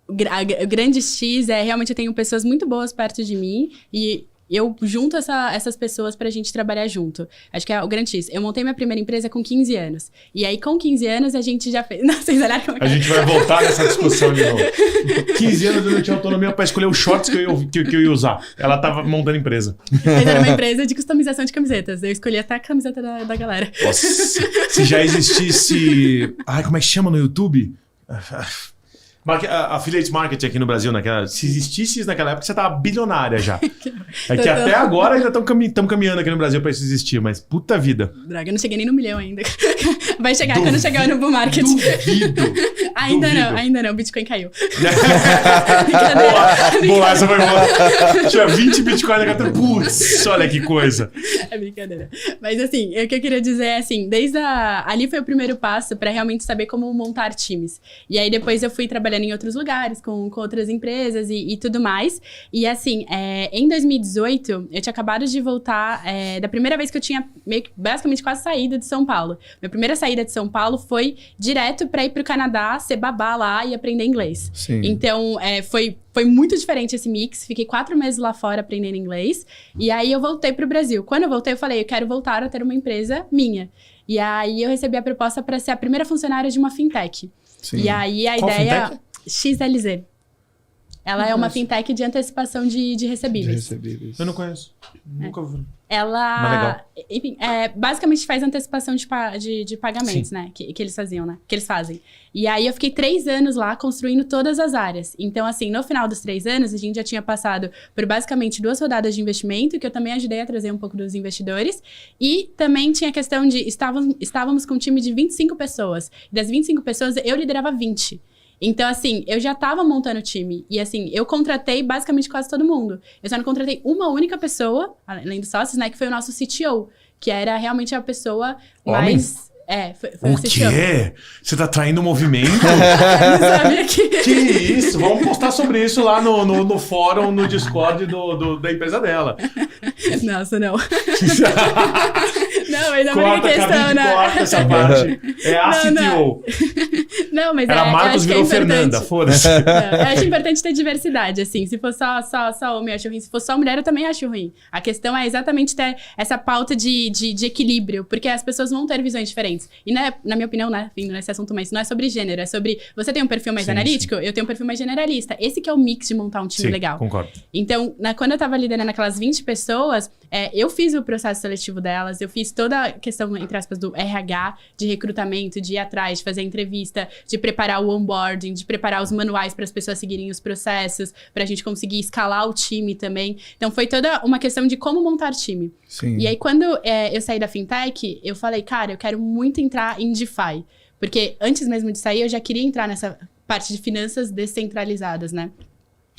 Speaker 3: o grande X realmente eu tenho pessoas muito boas perto de mim e eu junto essas pessoas pra gente trabalhar junto. Acho que é o grande X. Eu montei minha primeira empresa com 15 anos. E aí, com 15 anos, a gente já fez... Não, vocês olharam como...
Speaker 2: A gente vai voltar nessa discussão de novo. 15 anos eu não tinha autonomia pra escolher os shorts que eu ia usar. Ela tava montando empresa.
Speaker 3: Mas era uma empresa de customização de camisetas. Eu escolhi até a camiseta da galera.
Speaker 2: Nossa, se já existisse... como é que chama no YouTube? Affiliate marketing aqui no Brasil, se existisse isso naquela época, você tava bilionária já. É que até agora ainda estamos caminhando aqui no Brasil pra isso existir, mas puta vida.
Speaker 3: Droga, eu não cheguei nem no 1 milhão ainda. Vai chegar quando chegar no bull market.
Speaker 2: Duvido.
Speaker 3: Ainda não, o Bitcoin caiu.
Speaker 2: Boa, essa foi boa. Tinha 20 Bitcoin na carteira. Putz, olha que coisa.
Speaker 3: É brincadeira. Mas assim, o que eu queria dizer é assim, ali foi o primeiro passo pra realmente saber como montar times. E aí depois eu fui trabalhando em outros lugares, com outras empresas e tudo mais. E assim, em 2018, eu tinha acabado de voltar da primeira vez que eu tinha basicamente quase saído de São Paulo. Minha primeira saída de São Paulo foi direto pra ir pro Canadá, ser babá lá e aprender inglês.
Speaker 1: Sim.
Speaker 3: Então, foi muito diferente esse mix. Fiquei 4 meses lá fora aprendendo inglês. E aí eu voltei pro Brasil. Quando eu voltei, eu falei, eu quero voltar a ter uma empresa minha. E aí eu recebi a proposta para ser a primeira funcionária de uma fintech. Sim. E aí a ideia... Fintech? XLZ. Ela é uma fintech de antecipação de recebíveis.
Speaker 2: Eu não conheço. Nunca ouvi.
Speaker 3: Ela, enfim, basicamente faz antecipação de pagamentos, né? Que eles faziam, né? Que eles fazem. E aí eu fiquei 3 anos lá construindo todas as áreas. Então, assim, no final dos 3 anos, a gente já tinha passado por basicamente 2 rodadas de investimento, que eu também ajudei a trazer um pouco dos investidores. E também tinha a questão de estávamos com um time de 25 pessoas. Das 25 pessoas, eu liderava 20. Então, assim, eu já tava montando o time. E, assim, eu contratei basicamente quase todo mundo. Eu só não contratei uma única pessoa, além dos sócios, né? Que foi o nosso CTO. Que era realmente a pessoa mais... Foi
Speaker 2: o quê? Você tá traindo o movimento?
Speaker 3: Eu não sabia que
Speaker 2: isso? Vamos postar sobre isso lá no fórum, no Discord da empresa dela.
Speaker 3: Nossa, não. Não, mas a única
Speaker 2: Corta,
Speaker 3: questão,
Speaker 2: Cabide,
Speaker 3: né?
Speaker 2: corta essa parte. É a CTO.
Speaker 3: Não, mas
Speaker 2: Era
Speaker 3: eu
Speaker 2: Marcos
Speaker 3: acho que é
Speaker 2: virou
Speaker 3: importante.
Speaker 2: Fernanda, foda-se.
Speaker 3: Não, eu acho importante ter diversidade, assim. Se for só homem, eu acho ruim. Se for só mulher, eu também acho ruim. A questão é exatamente ter essa pauta de equilíbrio, porque as pessoas vão ter visões diferentes. E não é, na minha opinião, né, vindo nesse assunto, mas não é sobre gênero, é sobre... Você tem um perfil mais
Speaker 2: Sim,
Speaker 3: analítico, eu tenho um perfil mais generalista. Esse que é o mix de montar um time
Speaker 2: Sim,
Speaker 3: legal.
Speaker 2: concordo.
Speaker 3: Então, quando eu tava liderando aquelas 20 pessoas, eu fiz o processo seletivo delas, eu fiz toda a questão, entre aspas, do RH, de recrutamento, de ir atrás, de fazer entrevista, de preparar o onboarding, de preparar os manuais para as pessoas seguirem os processos, pra gente conseguir escalar o time também. Então, foi toda uma questão de como montar time.
Speaker 1: Sim.
Speaker 3: E aí, quando eu saí da Fintech, eu falei, cara, eu quero muito entrar em DeFi. Porque antes mesmo de sair, eu já queria entrar nessa parte de finanças descentralizadas, né?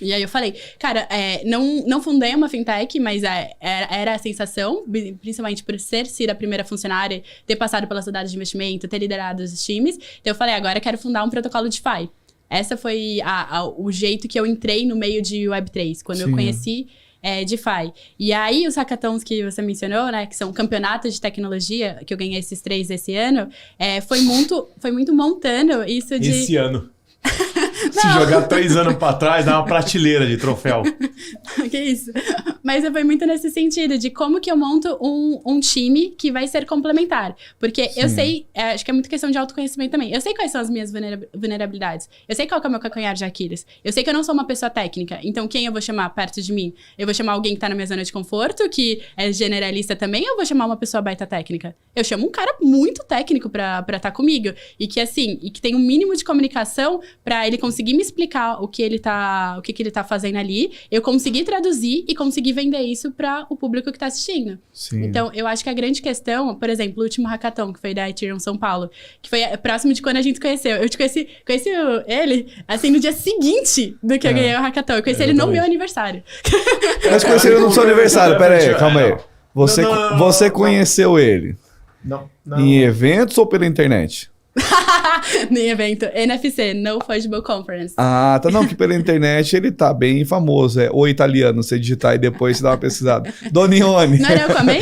Speaker 3: E aí eu falei, cara, não fundei uma fintech, mas era a sensação, principalmente por sido a primeira funcionária, ter passado pelas rodadas de investimento, ter liderado os times. Então eu falei, agora eu quero fundar um protocolo DeFi. Essa foi o jeito que eu entrei no meio de Web3, quando eu conheci DeFi. E aí os hackathons que você mencionou, né, que são campeonatos de tecnologia, que eu ganhei esses 3 esse ano, foi muito montando isso de...
Speaker 2: Esse ano. Se jogar 3 anos pra trás, dá uma prateleira de troféu.
Speaker 3: Que isso? Mas foi muito nesse sentido, de como que eu monto um time que vai ser complementar. Porque eu sei, acho que é muito questão de autoconhecimento também. Eu sei quais são as minhas vulnerabilidades. Eu sei qual que é o meu calcanhar de Aquiles. Eu sei que eu não sou uma pessoa técnica. Então, quem eu vou chamar perto de mim? Eu vou chamar alguém que tá na minha zona de conforto, que é generalista também, ou eu vou chamar uma pessoa baita técnica? Eu chamo um cara muito técnico pra tá comigo. E que, assim, que tem um mínimo de comunicação pra ele conseguir me explicar o que ele tá fazendo ali, eu conseguir traduzir e conseguir vender isso para o público que tá assistindo.
Speaker 1: Sim.
Speaker 3: Então, eu acho que a grande questão, por exemplo, o último hackathon, que foi da Ethereum São Paulo, que foi próximo de quando a gente se conheceu. Eu conheci ele, assim, no dia seguinte do que eu ganhei o hackathon. Eu conheci ele no meu aniversário.
Speaker 1: Mas conheci ele no seu aniversário, pera aí, calma aí. Você conheceu ele
Speaker 2: Não.
Speaker 1: em eventos ou pela internet?
Speaker 3: No evento NFC, No Fungible Conference.
Speaker 1: Ah, tá. Não, que pela internet ele tá bem famoso. É o italiano, você digitar e depois você dá uma pesquisada. Donione.
Speaker 3: Não era eu com a May?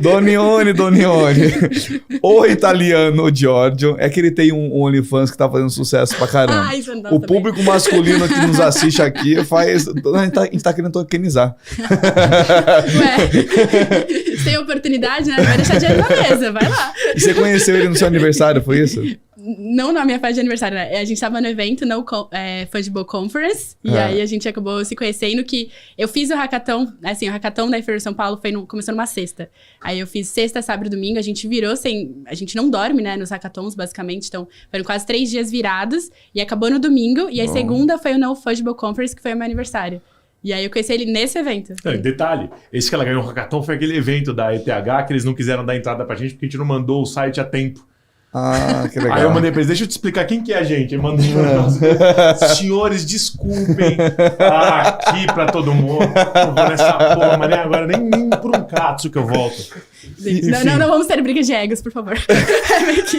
Speaker 1: Donione. O italiano Giorgio. É que ele tem um OnlyFans que tá fazendo sucesso pra caramba.
Speaker 3: Isso não dá
Speaker 1: O
Speaker 3: também.
Speaker 1: público masculino que nos assiste aqui faz... A gente tá querendo tokenizar.
Speaker 3: Ué, sem oportunidade, né? Vai deixar dinheiro na mesa, vai lá.
Speaker 1: E você conheceu ele no seu aniversário, foi isso?
Speaker 3: Não na minha festa de aniversário, né? A gente tava no evento, no Fungible Conference, e aí a gente acabou se conhecendo, que eu fiz o hackathon, assim, o hackathon da Ethereum São Paulo começou numa sexta. Aí eu fiz sexta, sábado e domingo, a gente virou a gente não dorme, né, nos hackathons, basicamente, então foram quase 3 dias virados, e acabou no domingo, e aí segunda foi o No Fungible Conference, que foi o meu aniversário. E aí eu conheci ele nesse evento.
Speaker 2: Detalhe, esse que ela ganhou o hackathon foi aquele evento da ETH que eles não quiseram dar entrada pra gente porque a gente não mandou o site a tempo.
Speaker 1: Ah, que legal.
Speaker 2: Aí eu mandei pra eles, deixa eu te explicar quem que é a gente. Eu mandei senhores, desculpem, aqui pra todo mundo. Eu vou nessa porra, mas nem agora, nem por um katsu que eu volto.
Speaker 3: Não vamos ter briga de egos, por favor.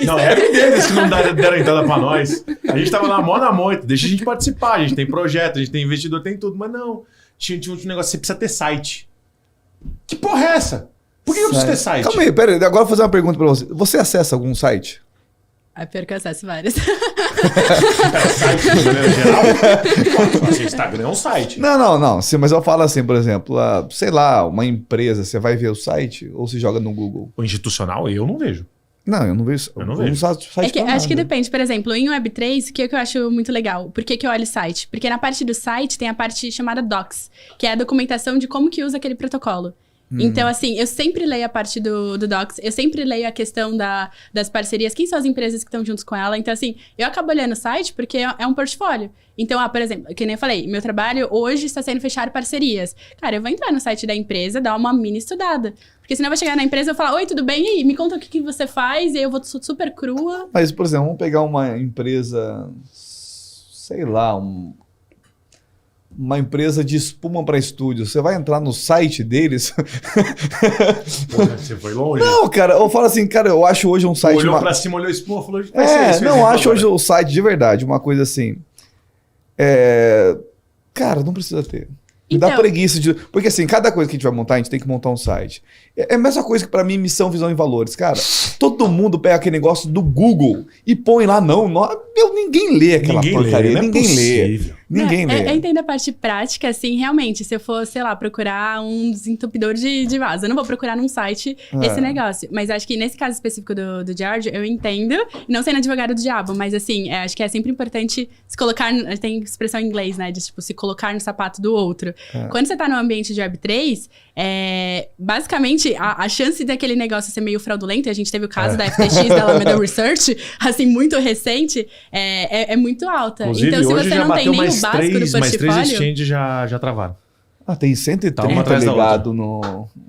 Speaker 2: Não, é deles que não deram entrada pra nós. A gente tava lá mó na moita, deixa a gente participar, a gente tem projeto, a gente tem investidor, tem tudo, mas não. Tinha um negócio, você precisa ter site. Que porra é essa? Por que eu preciso ter site?
Speaker 1: Calma aí, pera aí. Agora eu vou fazer uma pergunta pra você. Você acessa algum site?
Speaker 3: Aí pior que eu acesso vários.
Speaker 2: Site de maneira geral? Assim, Instagram é um site.
Speaker 1: Não. Sim, mas eu falo assim, por exemplo, sei lá, uma empresa, você vai ver o site ou se joga no Google?
Speaker 2: O institucional, eu não vejo.
Speaker 1: Não, eu não vejo.
Speaker 2: Eu não vejo.
Speaker 1: Site
Speaker 3: Acho que depende. Por exemplo, em Web3, o que eu acho muito legal? Por que eu olho o site? Porque na parte do site tem a parte chamada Docs, que é a documentação de como que usa aquele protocolo. Então, assim, eu sempre leio a parte do Docs, eu sempre leio a questão das parcerias, quem são as empresas que estão juntos com ela. Então, assim, eu acabo olhando o site porque é um portfólio. Então, por exemplo, que nem eu falei, meu trabalho hoje está sendo fechar parcerias. Cara, eu vou entrar no site da empresa, dar uma mini estudada. Porque senão eu vou chegar na empresa e vou falar, oi, tudo bem? E aí, me conta o que você faz, e aí eu vou super crua.
Speaker 1: Mas, por exemplo, vamos pegar uma empresa, sei lá, uma empresa de espuma para estúdio. Você vai entrar no site deles?
Speaker 2: Porra, você foi longe?
Speaker 1: Não, cara, eu falo assim, cara, eu acho hoje um site...
Speaker 2: Olhou pra cima, olhou a espuma, falou...
Speaker 1: Acho hoje o site de verdade, uma coisa assim... Cara, não precisa ter. Me dá preguiça de... Porque assim, cada coisa que a gente vai montar, a gente tem que montar um site. É a mesma coisa que pra mim, missão, visão e valores. Cara, todo mundo pega aquele negócio do Google e põe lá, ninguém lê aquela porcaria. Ninguém lê. Ninguém lê.
Speaker 3: Eu entendo a parte prática, assim, realmente. Se eu for, sei lá, procurar um desentupidor de vaso, eu não vou procurar num site esse negócio. Mas acho que nesse caso específico do George, eu entendo. Não sendo advogado do diabo, mas assim, acho que é sempre importante se colocar... Tem expressão em inglês, né? De, tipo, se colocar no sapato do outro. Quando você tá no ambiente de Web3, basicamente, a chance daquele negócio ser meio fraudulento, e a gente teve o caso da FTX, da Alameda Research, assim, muito recente, é muito alta.
Speaker 2: Inclusive,
Speaker 3: então, se
Speaker 2: hoje
Speaker 3: você
Speaker 2: já
Speaker 3: não tem
Speaker 2: bateu
Speaker 3: nem o básico no portfólio...
Speaker 2: mais 3 exchanges já travaram.
Speaker 1: Tem 130 ligado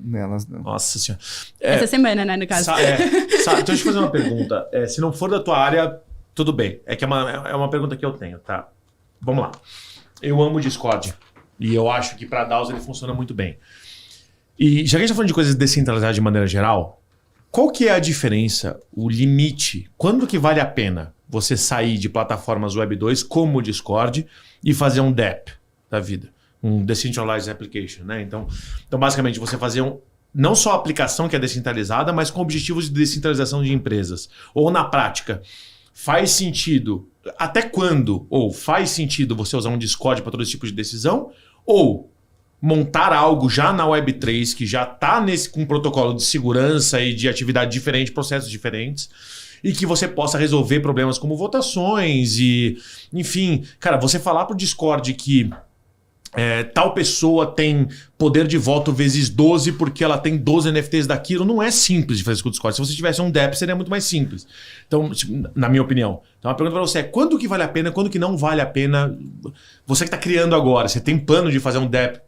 Speaker 1: nelas.
Speaker 2: Nossa senhora.
Speaker 3: Essa semana, né, no caso.
Speaker 2: Então, deixa eu fazer uma pergunta. Se não for da tua área, tudo bem. É uma pergunta que eu tenho, tá? Vamos lá. Eu amo o Discord. E eu acho que para DAOs ele funciona muito bem. E já que a gente tá falando de coisas descentralizadas de maneira geral, qual que é a diferença, o limite? Quando que vale a pena você sair de plataformas Web 2 como o Discord e fazer um DApp da vida? Um Decentralized Application, né? Então basicamente, você fazer não só a aplicação que é descentralizada, mas com objetivos de descentralização de empresas. Ou na prática, faz sentido... Até quando? Ou faz sentido você usar um Discord para todo esse tipo de decisão? Ou montar algo já na Web3 que já está com um protocolo de segurança e de atividade diferente, processos diferentes, e que você possa resolver problemas como votações e... Enfim, cara, você falar para o Discord que tal pessoa tem poder de voto vezes 12 porque ela tem 12 NFTs daquilo, não é simples de fazer isso com o Discord. Se você tivesse um DApp, seria muito mais simples. Então, na minha opinião. Então, a pergunta para você é, quando que vale a pena, quando que não vale a pena? Você que está criando agora, você tem plano de fazer um DApp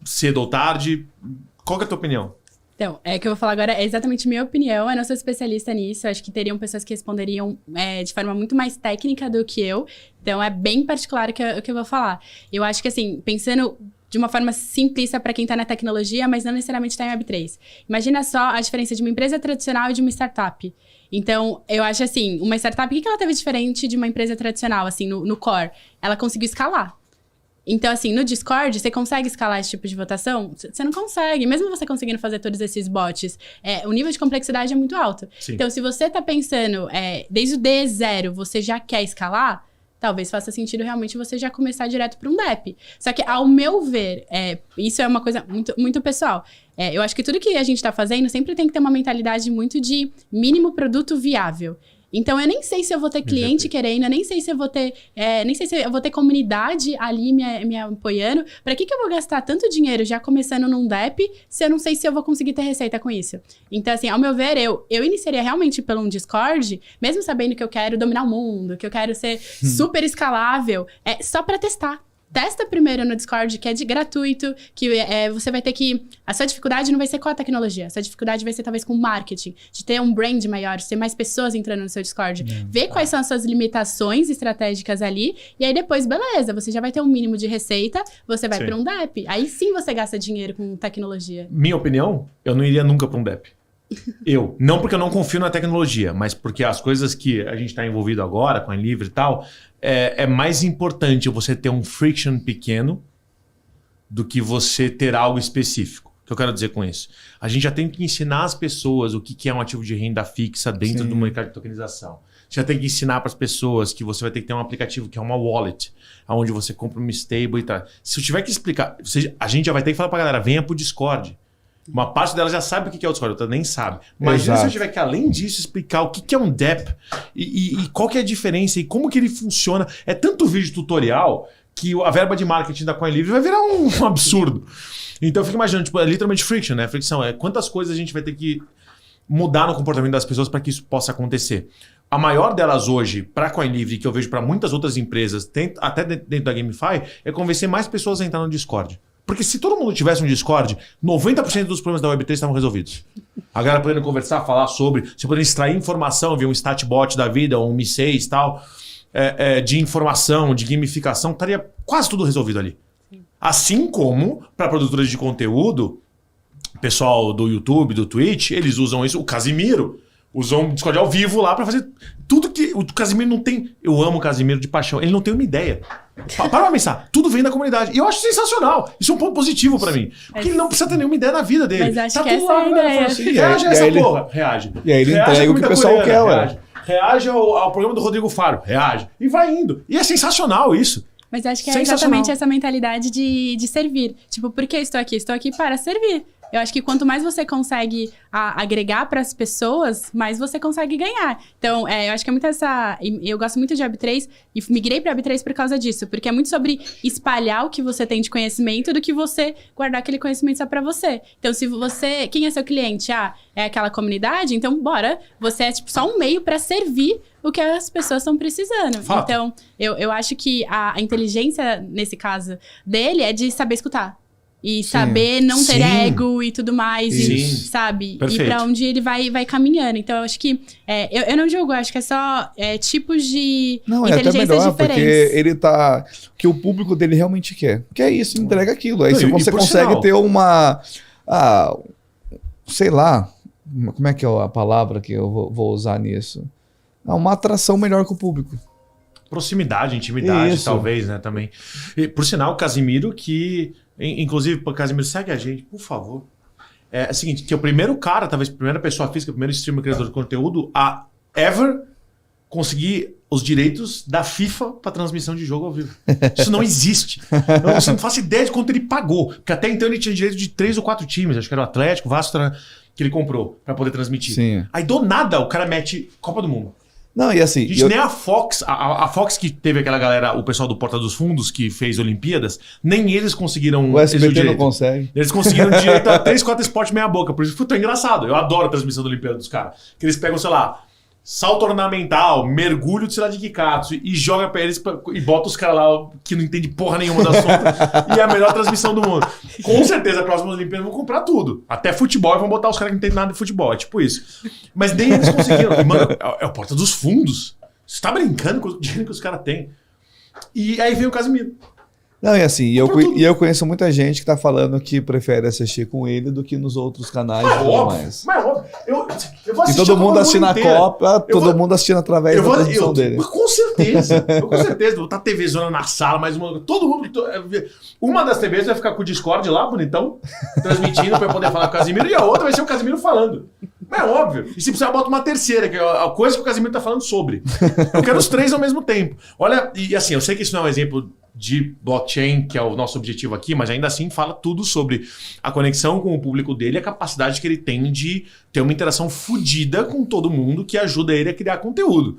Speaker 2: cedo ou tarde? Qual que é a tua opinião?
Speaker 3: Então, o que eu vou falar agora é exatamente minha opinião. Eu não sou especialista nisso. Eu acho que teriam pessoas que responderiam de forma muito mais técnica do que eu. Então, é bem particular o que eu vou falar. Eu acho que, assim, pensando de uma forma simplista para quem está na tecnologia, mas não necessariamente está em Web3. Imagina só a diferença de uma empresa tradicional e de uma startup. Então, eu acho assim, uma startup, o que ela teve diferente de uma empresa tradicional, assim, no core? Ela conseguiu escalar. Então, assim, no Discord, você consegue escalar esse tipo de votação? Você não consegue. Mesmo você conseguindo fazer todos esses bots, o nível de complexidade é muito alto. Sim. Então, se você tá pensando, desde o D0, você já quer escalar, talvez faça sentido realmente você já começar direto para um DApp. Só que, ao meu ver, isso é uma coisa muito, muito pessoal. Eu acho que tudo que a gente tá fazendo sempre tem que ter uma mentalidade muito de mínimo produto viável. Então, eu nem sei se eu vou ter cliente querendo, eu nem sei se eu vou ter, nem sei se eu vou ter comunidade ali me apoiando. Para que eu vou gastar tanto dinheiro já começando num DApp, se eu não sei se eu vou conseguir ter receita com isso? Então, assim, ao meu ver, eu iniciaria realmente pelo um Discord, mesmo sabendo que eu quero dominar o mundo, que eu quero ser super escalável, só para testar. Testa primeiro no Discord, que é gratuito, que você vai ter que... A sua dificuldade não vai ser com a tecnologia, a sua dificuldade vai ser talvez com o marketing, de ter um brand maior, de ter mais pessoas entrando no seu Discord. Ver quais são as suas limitações estratégicas ali, e aí depois, beleza, você já vai ter um mínimo de receita, você vai para um DApp. Aí sim você gasta dinheiro com tecnologia.
Speaker 2: Minha opinião, eu não iria nunca para um DApp. Não porque eu não confio na tecnologia, mas porque as coisas que a gente está envolvido agora, com a Enlivre e tal, é mais importante você ter um friction pequeno do que você ter algo específico. O que eu quero dizer com isso? A gente já tem que ensinar as pessoas o que é um ativo de renda fixa dentro do mercado de tokenização. Você já tem que ensinar para as pessoas que você vai ter que ter um aplicativo que é uma wallet, onde você compra uma stable e tal. Se eu tiver que explicar, a gente já vai ter que falar para a galera, venha para o Discord. Uma parte dela já sabe o que é o Discord, outra nem sabe. Imagina se eu tiver que, além disso, explicar o que é um DApp e qual que é a diferença e como que ele funciona. É tanto vídeo tutorial que a verba de marketing da CoinLivre vai virar um absurdo. Então eu fico imaginando, tipo, é literalmente friction, né? Fricção é quantas coisas a gente vai ter que mudar no comportamento das pessoas para que isso possa acontecer. A maior delas hoje, para a CoinLivre, que eu vejo para muitas outras empresas, até dentro da GameFi, é convencer mais pessoas a entrar no Discord. Porque se todo mundo tivesse um Discord, 90% dos problemas da Web3 estavam resolvidos. A galera podendo conversar, falar sobre, você poderia extrair informação via um statbot da vida, ou um Mi6 e tal, de informação, de gamificação, estaria quase tudo resolvido ali. Assim como, para produtores de conteúdo, pessoal do YouTube, do Twitch, eles usam isso. O Casimiro Usou um Discord ao vivo lá pra fazer tudo que o Casimiro não tem. Eu amo o Casimiro de paixão. Ele não tem uma ideia. Para pra pensar. Tudo vem da comunidade. E eu acho sensacional. Isso é um ponto positivo pra mim. Porque ele não precisa ter nenhuma ideia na vida dele.
Speaker 3: Mas acho
Speaker 2: tá
Speaker 3: que
Speaker 2: tudo
Speaker 3: essa
Speaker 2: lá,
Speaker 3: é a
Speaker 2: né?
Speaker 3: ideia.
Speaker 2: Assim, reage a essa porra. Reage.
Speaker 1: E aí ele
Speaker 2: Reage
Speaker 1: entrega
Speaker 2: à
Speaker 1: o que o
Speaker 2: comida
Speaker 1: pessoal
Speaker 2: coreana,
Speaker 1: quer, ué.
Speaker 2: reage. Reage ao programa do Rodrigo Faro. Reage. E vai indo. E é sensacional isso.
Speaker 3: Mas acho que é
Speaker 2: Sensacional.
Speaker 3: exatamente essa mentalidade de servir. Tipo, por que eu estou aqui? Estou aqui para servir. Eu acho que quanto mais você consegue agregar para as pessoas, mais você consegue ganhar. Então, eu acho que é muito essa... Eu gosto muito de Web3 e migrei para Web3 por causa disso. Porque é muito sobre espalhar o que você tem de conhecimento do que você guardar aquele conhecimento só para você. Então, se você... Quem é seu cliente? É aquela comunidade? Então, bora. Você é tipo só um meio para servir o que as pessoas estão precisando.
Speaker 2: Fato.
Speaker 3: Então, eu acho que a inteligência, nesse caso dele, é de saber escutar. E saber não ter
Speaker 2: Sim.
Speaker 3: ego e tudo mais, e,
Speaker 2: Sim.
Speaker 3: sabe?
Speaker 2: Perfeito.
Speaker 3: E pra onde ele vai caminhando. Então, eu acho que... eu não julgo, eu acho que é só tipos de
Speaker 1: Não, é até
Speaker 3: inteligências
Speaker 1: melhor,
Speaker 3: diferentes.
Speaker 1: porque ele tá... O que o público dele realmente quer. Que é isso, entrega aquilo. Aí
Speaker 2: Não,
Speaker 1: se
Speaker 2: e
Speaker 1: você
Speaker 2: por
Speaker 1: consegue
Speaker 2: sinal-
Speaker 1: ter uma... sei lá, como é que é a palavra que eu vou usar nisso? Uma atração melhor com o público.
Speaker 2: Proximidade, intimidade,
Speaker 1: Isso.
Speaker 2: talvez, né, também. E, por sinal, o Casimiro que... Inclusive, Casimiro, segue a gente, por favor. É o seguinte, que é o primeiro cara, talvez a primeira pessoa física, o primeiro streamer criador de conteúdo a ever conseguir os direitos da FIFA para transmissão de jogo ao vivo. Isso não existe. Você não faço ideia de quanto ele pagou. Porque até então ele tinha direito de 3 ou 4 times, acho que era o Atlético, o Vasco, que ele comprou para poder transmitir.
Speaker 1: Sim.
Speaker 2: Aí do nada o cara mete Copa do Mundo.
Speaker 1: Não, e assim...
Speaker 2: Gente, nem a Fox, a Fox que teve aquela galera, o pessoal do Porta dos Fundos que fez Olimpíadas, nem eles conseguiram
Speaker 1: O SBT não
Speaker 2: direito.
Speaker 1: consegue.
Speaker 2: Eles conseguiram direito a 3, 4 esportes meia boca. Por isso foi tão engraçado. Eu adoro a transmissão da Olimpíada dos caras. Que eles pegam, sei lá, salto ornamental, mergulho de sei lá de Kikatsu e joga pra eles e bota os caras lá que não entende porra nenhuma do assunto. E é a melhor transmissão do mundo. Com certeza, a próxima Olimpíada vão comprar tudo. Até futebol e vão botar os caras que não entendem nada de futebol. É tipo isso. Mas nem eles conseguiram. E, mano, é o Porta dos Fundos. Você tá brincando com o dinheiro que os caras têm. E aí vem o Casimiro.
Speaker 1: Não, e assim,
Speaker 2: Compra tudo.
Speaker 1: eu conheço muita gente que tá falando que prefere assistir com ele do que nos outros canais e tudo mais.
Speaker 2: Mas óbvio. Eu vou
Speaker 1: E
Speaker 2: assistir
Speaker 1: todo
Speaker 2: a
Speaker 1: mundo
Speaker 2: Copa do
Speaker 1: assistindo a
Speaker 2: Mundo inteira.
Speaker 1: Copa, todo mundo assistindo através da transmissão dele.
Speaker 2: Com certeza. Com certeza. Botar TV zona na sala, mais uma. Todo mundo. Uma das TVs vai ficar com o Discord lá, bonitão, transmitindo pra poder falar com o Casimiro, e a outra vai ser o Casimiro falando. Mas é óbvio. E se precisar, bota uma terceira, que é a coisa que o Casimiro tá falando sobre. Eu quero os três ao mesmo tempo. Olha, e assim, eu sei que isso não é um exemplo de blockchain, que é o nosso objetivo aqui, mas ainda assim fala tudo sobre a conexão com o público dele e a capacidade que ele tem de ter uma interação fodida com todo mundo que ajuda ele a criar conteúdo.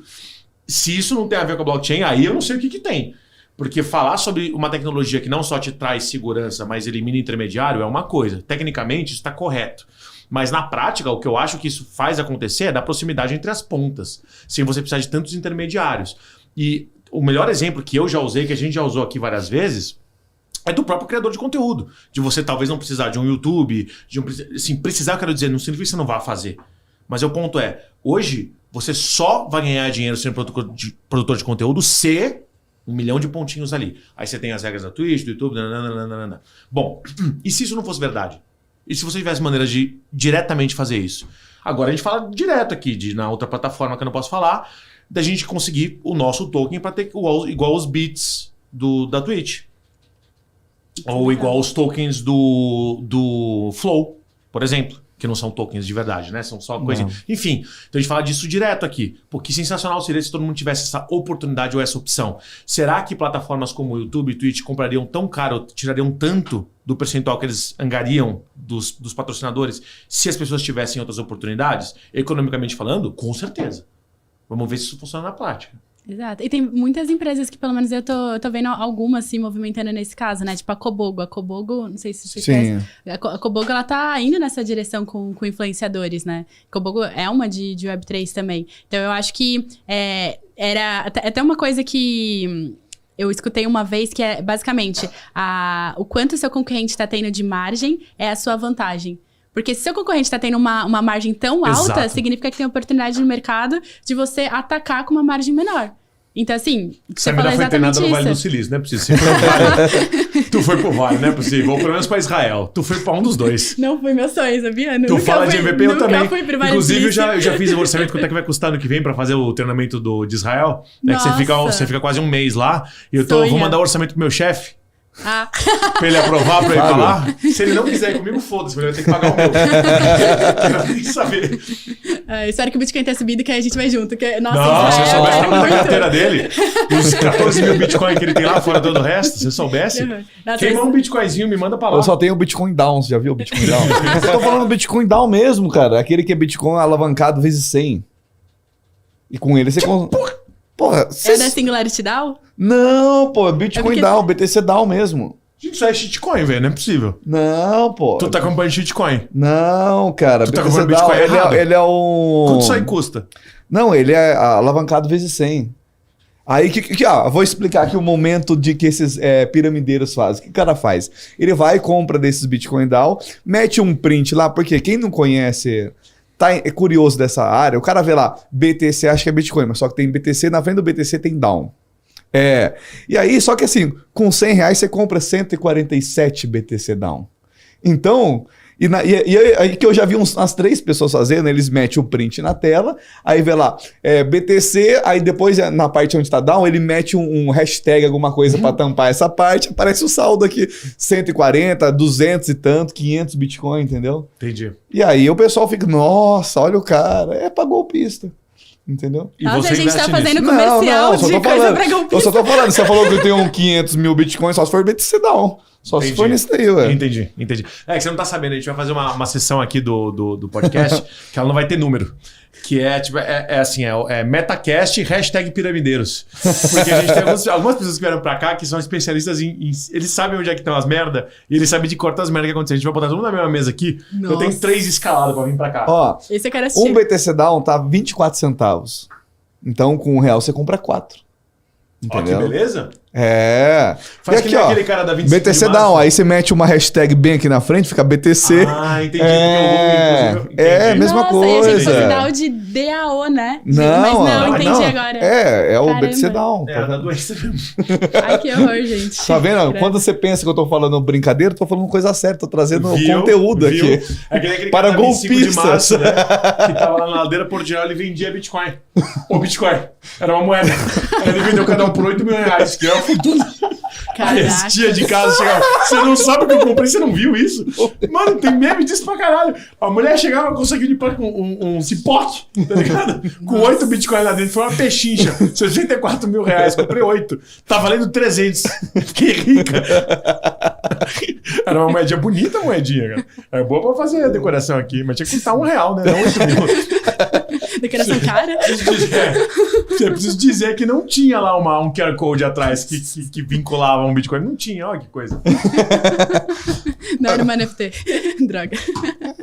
Speaker 2: Se isso não tem a ver com a blockchain, aí eu não sei o que tem. Porque falar sobre uma tecnologia que não só te traz segurança, mas elimina intermediário é uma coisa. Tecnicamente, isso está correto. Mas na prática, o que eu acho que isso faz acontecer é dar proximidade entre as pontas, sem você precisar de tantos intermediários. E o melhor exemplo que eu já usei, que a gente já usou aqui várias vezes, é do próprio criador de conteúdo. De você talvez não precisar de um YouTube, assim, precisar, eu quero dizer, não significa que você não vá fazer. Mas o ponto é, hoje, você só vai ganhar dinheiro sendo produtor de conteúdo se 1 milhão de pontinhos ali. Aí você tem as regras da Twitch, do YouTube, nananana. Bom, e se isso não fosse verdade? E se você tivesse maneira de diretamente fazer isso? Agora a gente fala direto aqui, na outra plataforma que eu não posso falar, da gente conseguir o nosso token para ter igual os bits da Twitch. Ou igual os tokens do Flow, por exemplo. Que não são tokens de verdade, né? São só coisinhas. Enfim, então a gente fala disso direto aqui. Pô, que sensacional seria se todo mundo tivesse essa oportunidade ou essa opção. Será que plataformas como o YouTube e Twitch comprariam tão caro, tirariam tanto do percentual que eles angariam dos patrocinadores se as pessoas tivessem outras oportunidades? Economicamente falando, com certeza. Vamos ver se isso funciona na prática.
Speaker 3: Exato. E tem muitas empresas que, pelo menos, eu tô vendo algumas se movimentando nesse caso, né? Tipo a Kobogo. A Kobogo, não sei se você conhece. A Kobogo, ela tá indo nessa direção com influenciadores, né? Kobogo é uma de Web3 também. Então, eu acho que era até uma coisa que eu escutei uma vez, que é, basicamente, o quanto o seu concorrente está tendo de margem é a sua vantagem. Porque se seu concorrente está tendo uma margem tão alta,
Speaker 2: Exato.
Speaker 3: significa que tem oportunidade no mercado de você atacar com uma margem menor. Então, assim, você
Speaker 2: Samira
Speaker 3: falou
Speaker 2: foi treinada
Speaker 3: exatamente
Speaker 2: no Vale do
Speaker 3: isso.
Speaker 2: Silício, não é possível. Você foi pro Vale. Tu foi pro Vale, não é possível. Ou pelo menos pra Israel. Tu foi pra um dos dois.
Speaker 3: Não foi meu sonho, sabia?
Speaker 2: Tu fala de MVP, eu também.
Speaker 3: Fui pro Vale do
Speaker 2: Inclusive, eu
Speaker 3: Silício.
Speaker 2: já fiz o orçamento quanto é que vai custar no que vem pra fazer o treinamento de Israel. É que
Speaker 3: Nossa.
Speaker 2: você fica quase um mês lá. E eu
Speaker 3: Sonha.
Speaker 2: vou mandar o orçamento pro meu chefe.
Speaker 3: Ah,
Speaker 2: Pra ele aprovar, pra ele
Speaker 1: Fábio.
Speaker 2: falar. Se ele não quiser ir comigo, foda-se, mas ele vai ter que pagar o meu. Eu quero nem saber.
Speaker 3: espero que o Bitcoin tenha subido, que aí a gente vai junto. Que, nossa,
Speaker 2: Não, se eu
Speaker 3: Israel
Speaker 2: soubesse
Speaker 3: é
Speaker 2: o tamanho da
Speaker 3: muito-
Speaker 2: carteira dele, os 14 mil Bitcoin que ele tem lá, fora todo o resto, se eu soubesse,
Speaker 3: Nossa,
Speaker 2: queima um Bitcoinzinho, me manda pra lá.
Speaker 1: Eu só tenho o Bitcoin Down, você já viu o Bitcoin Down? Eu tô falando Bitcoin Down mesmo, cara. Aquele que é Bitcoin alavancado vezes 100. E com ele você... Porra,
Speaker 3: É
Speaker 1: você...
Speaker 3: da Singularity DAO?
Speaker 1: Não, pô, é Bitcoin
Speaker 3: É porque-
Speaker 1: Down, BTC Down mesmo.
Speaker 2: Gente, isso é shitcoin, velho, não é possível.
Speaker 1: Não, pô.
Speaker 2: Tu tá comprando shitcoin.
Speaker 1: Não, cara.
Speaker 2: Tu tá
Speaker 1: BTC
Speaker 2: comprando
Speaker 1: Down,
Speaker 2: Bitcoin errado.
Speaker 1: ele é um...
Speaker 2: Quanto isso aí custa?
Speaker 1: Não, ele é alavancado vezes 100. Aí, eu vou explicar aqui o momento de que esses piramideiros fazem. O que o cara faz? Ele vai e compra desses Bitcoin Down, mete um print lá, porque quem não conhece, é curioso dessa área, o cara vê lá, BTC, acha que é Bitcoin, mas só que tem BTC, na frente do BTC tem Down. E aí, só que assim, com R$100 você compra 147 BTC Down. Então... E aí que eu já vi umas 3 pessoas fazendo, eles metem o print na tela, aí vê lá, BTC, aí depois na parte onde tá down, ele mete um hashtag, alguma coisa pra tampar essa parte, aparece o saldo aqui, 140, 200 e tanto, 500 Bitcoin, entendeu?
Speaker 2: Entendi.
Speaker 1: E aí o pessoal fica, nossa, olha o cara, é pra golpista, entendeu?
Speaker 2: E
Speaker 3: Nossa,
Speaker 2: você
Speaker 3: a gente
Speaker 2: investe
Speaker 3: tá fazendo
Speaker 2: nisso.
Speaker 3: comercial
Speaker 1: só
Speaker 3: de
Speaker 1: tô
Speaker 3: coisa
Speaker 1: falando.
Speaker 3: pra golpista.
Speaker 1: Eu só tô falando, você falou que eu tenho um 500 mil Bitcoins, só se for BTC down. Só se
Speaker 2: Entendi.
Speaker 1: for nisso daí, ué.
Speaker 2: Entendi. É que você não tá sabendo, a gente vai fazer uma sessão aqui do podcast que ela não vai ter número. Que é tipo, assim, Metacast hashtag piramideiros. Porque a gente tem algumas pessoas que vieram pra cá que são especialistas eles sabem onde é que estão as merda e eles sabem de cortar as merda que acontecem. A gente vai botar tudo na mesma mesa aqui. Eu tenho
Speaker 3: Nossa.
Speaker 2: 3 escalados pra vir pra cá.
Speaker 1: Ó,
Speaker 3: Esse eu quero assistir.
Speaker 1: um BTC down tá 24 centavos. Então, com R$1 você compra 4.
Speaker 2: Ó, que
Speaker 1: Entendeu?
Speaker 2: beleza.
Speaker 1: E
Speaker 2: Faz
Speaker 1: aqui,
Speaker 2: que nem
Speaker 1: ó,
Speaker 2: aquele cara da 25
Speaker 1: BTC
Speaker 2: de março.
Speaker 1: down, aí você mete uma hashtag bem aqui na frente, fica BTC.
Speaker 2: Ah, entendi. Porque o logo, inclusive,
Speaker 1: É, mesma
Speaker 3: Nossa, eu achei que
Speaker 1: coisa.
Speaker 3: fosse DAO de DAO, né?
Speaker 1: Não,
Speaker 3: Mas não,
Speaker 1: ah,
Speaker 3: entendi
Speaker 1: não.
Speaker 3: agora.
Speaker 1: É o
Speaker 3: Caramba.
Speaker 1: BTC down.
Speaker 2: É, da doença mesmo.
Speaker 3: Ai, que horror, gente.
Speaker 1: Tá vendo?
Speaker 3: Credo.
Speaker 1: Quando você pensa que eu tô falando brincadeira, eu tô falando coisa certa, tô trazendo
Speaker 2: Viu?
Speaker 1: conteúdo
Speaker 2: Viu?
Speaker 1: aqui.
Speaker 2: É que nem aquele
Speaker 1: Para
Speaker 2: cara da 25 de
Speaker 1: golpistas.
Speaker 2: março, né? Que tava lá na ladeira Portinari, ele vendia Bitcoin. O Bitcoin. Era uma moeda. Aí ele vendeu cada um por R$8 mil, que é uma fortuna. Aí as
Speaker 3: Caraca.
Speaker 2: tia de casa chegavam, você não sabe o que eu comprei, você não viu isso? Mano, tem meme disso pra caralho. A mulher chegava, conseguiu limpar com um cipote, tá ligado? Com 8 Bitcoin lá dentro, foi uma pechincha. 64 mil reais, comprei 8. Tá valendo 300. Fiquei rica. Era uma moedinha bonita, a moedinha, cara. É boa pra fazer a decoração aqui, mas tinha que custar R$1, né? Não 8 mil.
Speaker 3: Decoração cara?
Speaker 2: Você precisa dizer que não tinha lá um QR Code atrás que vinculava um Bitcoin. Não tinha, olha que coisa.
Speaker 3: Não era uma NFT. Droga.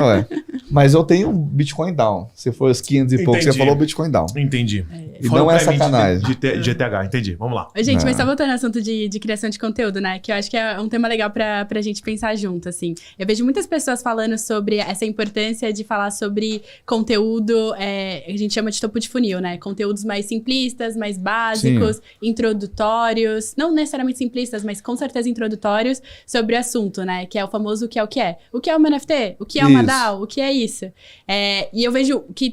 Speaker 1: Ué, mas eu tenho um Bitcoin down. Se for os 500 e pouco, você
Speaker 2: Entendi.
Speaker 1: falou Bitcoin down.
Speaker 2: Entendi.
Speaker 1: E não é sacanagem.
Speaker 2: De ETH, entendi. Vamos lá.
Speaker 3: Ô, gente,
Speaker 1: Não.
Speaker 3: mas só voltando ao assunto de criação de conteúdo, né? Que eu acho que é um tema legal pra gente pensar junto, assim. Eu vejo muitas pessoas falando sobre essa importância de falar sobre conteúdo, a gente chama de topo de funil, né? Conteúdos mais simplistas, mais básicos, introdutórios. Não necessariamente simplistas, mas com certeza introdutórios sobre o assunto, né? Que é o famoso o que é o que é. O que é uma NFT? O que é uma
Speaker 1: Isso.
Speaker 3: DAO? O que é isso? E eu vejo que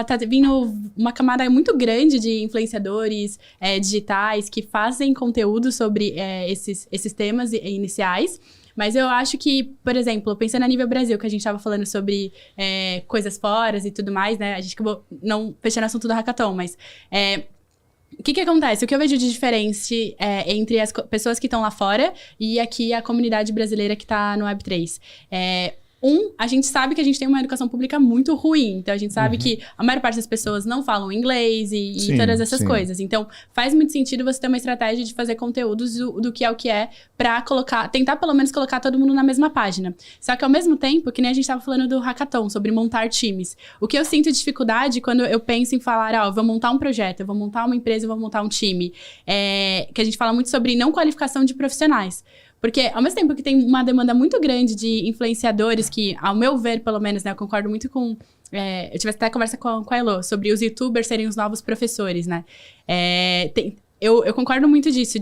Speaker 3: tá vindo uma camada muito grande de influenciadores digitais que fazem conteúdo sobre esses temas iniciais. Mas eu acho que, por exemplo, pensando a nível Brasil, que a gente estava falando sobre coisas fora e tudo mais, né? A gente acabou não fechando o assunto do hackathon, mas... O que acontece? O que eu vejo de diferença entre as pessoas que estão lá fora e aqui a comunidade brasileira que está no Web3? A gente sabe que a gente tem uma educação pública muito ruim. Então, a gente sabe que a maior parte das pessoas não falam inglês e
Speaker 1: Sim,
Speaker 3: todas essas
Speaker 1: sim.
Speaker 3: coisas. Então, faz muito sentido você ter uma estratégia de fazer conteúdos do que é o que é pra tentar pelo menos colocar todo mundo na mesma página. Só que ao mesmo tempo, que nem a gente tava falando do hackathon, sobre montar times. O que eu sinto dificuldade quando eu penso em falar, eu vou montar um projeto, eu vou montar uma empresa, eu vou montar um time. Que a gente fala muito sobre não qualificação de profissionais. Porque, ao mesmo tempo que tem uma demanda muito grande de influenciadores que, ao meu ver, pelo menos, né, eu concordo muito com eu tive até conversa com a Elo sobre os youtubers serem os novos professores, né? Eu concordo muito disso.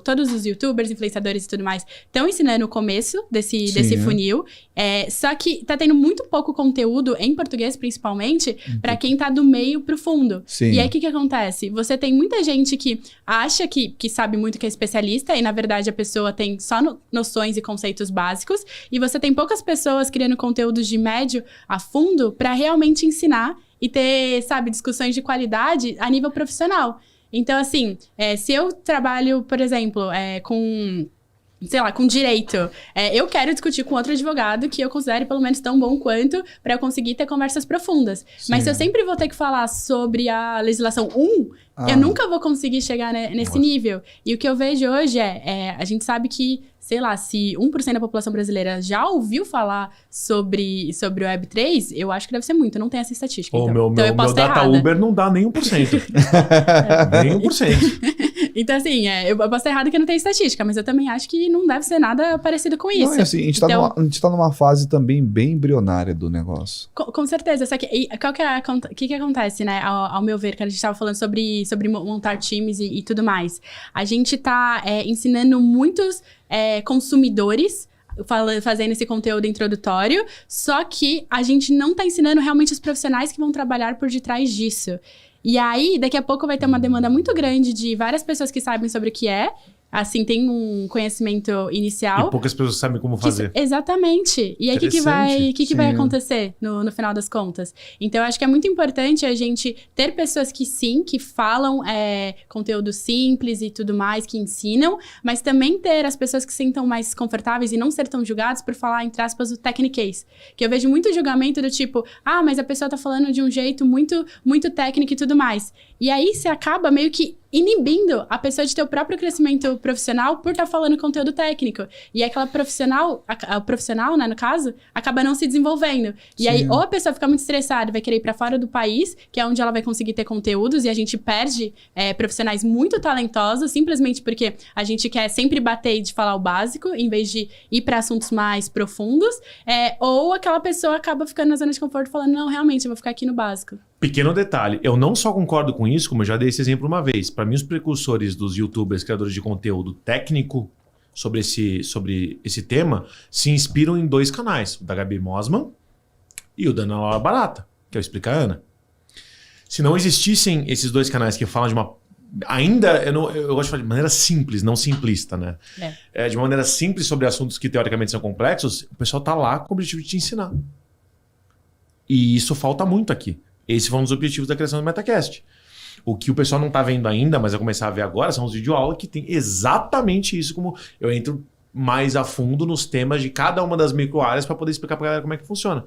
Speaker 3: Todos os youtubers, influenciadores e tudo mais estão ensinando o começo desse funil. Só que tá tendo muito pouco conteúdo, em português principalmente, para quem tá do meio pro fundo.
Speaker 1: Sim.
Speaker 3: E aí, o que acontece? Você tem muita gente que acha que sabe muito, que é especialista, e na verdade a pessoa tem só noções e conceitos básicos. E você tem poucas pessoas criando conteúdos de médio a fundo para realmente ensinar e ter, sabe, discussões de qualidade a nível profissional. Então, assim, se eu trabalho, por exemplo, com direito, eu quero discutir com outro advogado que eu considere pelo menos tão bom quanto para eu conseguir ter conversas profundas. Sim. Mas se eu sempre vou ter que falar sobre a legislação 1, eu nunca vou conseguir chegar nesse nível. E o que eu vejo hoje a gente sabe que, sei lá, se 1% da população brasileira já ouviu falar sobre o Web3, eu acho que deve ser muito. Eu não tenho essa estatística.
Speaker 2: Então eu posso estar errada. Uber não dá nem 1%. Nem 1%.
Speaker 3: Então, assim, eu posso estar errado que eu não tenho estatística, mas eu também acho que não deve ser nada parecido com isso.
Speaker 1: Não, assim, a gente tá numa fase também bem embrionária do negócio.
Speaker 3: Com certeza. Só que o que acontece, né? Ao meu ver, que a gente estava falando sobre montar times e tudo mais. A gente tá ensinando muitos consumidores fazendo esse conteúdo introdutório, só que a gente não tá ensinando realmente os profissionais que vão trabalhar por detrás disso. E aí, daqui a pouco vai ter uma demanda muito grande de várias pessoas que sabem sobre o que assim, tem um conhecimento inicial.
Speaker 2: E poucas pessoas sabem como fazer.
Speaker 3: Exatamente. E aí, o que vai acontecer no final das contas? Então, eu acho que é muito importante a gente ter pessoas que falam conteúdo simples e tudo mais, que ensinam, mas também ter as pessoas que se sintam mais confortáveis e não ser tão julgados por falar, entre aspas, o techniquez. Que eu vejo muito julgamento do tipo, mas a pessoa tá falando de um jeito muito, muito técnico e tudo mais. E aí, você acaba meio que inibindo a pessoa de ter o próprio crescimento profissional por estar falando conteúdo técnico. E aquela profissional, o profissional, né, no caso, acaba não se desenvolvendo. E aí, ou a pessoa fica muito estressada e vai querer ir pra fora do país, que é onde ela vai conseguir ter conteúdos, e a gente perde profissionais muito talentosos, simplesmente porque a gente quer sempre bater de falar o básico, em vez de ir para assuntos mais profundos, ou aquela pessoa acaba ficando na zona de conforto falando, não, realmente, eu vou ficar aqui no básico.
Speaker 2: Pequeno detalhe, eu não só concordo com isso, como eu já dei esse exemplo uma vez. Para mim, os precursores dos youtubers, criadores de conteúdo técnico sobre esse tema, se inspiram em 2 canais. O da Gabi Mosman e o da Ana Laura Barata, que é o Explica Ana. Se não existissem esses 2 canais que falam de uma... Ainda, eu gosto de falar de maneira simples, não simplista, né? De uma maneira simples sobre assuntos que teoricamente são complexos, o pessoal tá lá com o objetivo de te ensinar. E isso falta muito aqui. Esse foi um dos objetivos da criação do MetaCast. O que o pessoal não tá vendo ainda, mas vai começar a ver agora, são os videoaulas que tem exatamente isso, como eu entro mais a fundo nos temas de cada uma das micro-áreas para poder explicar pra galera como é que funciona.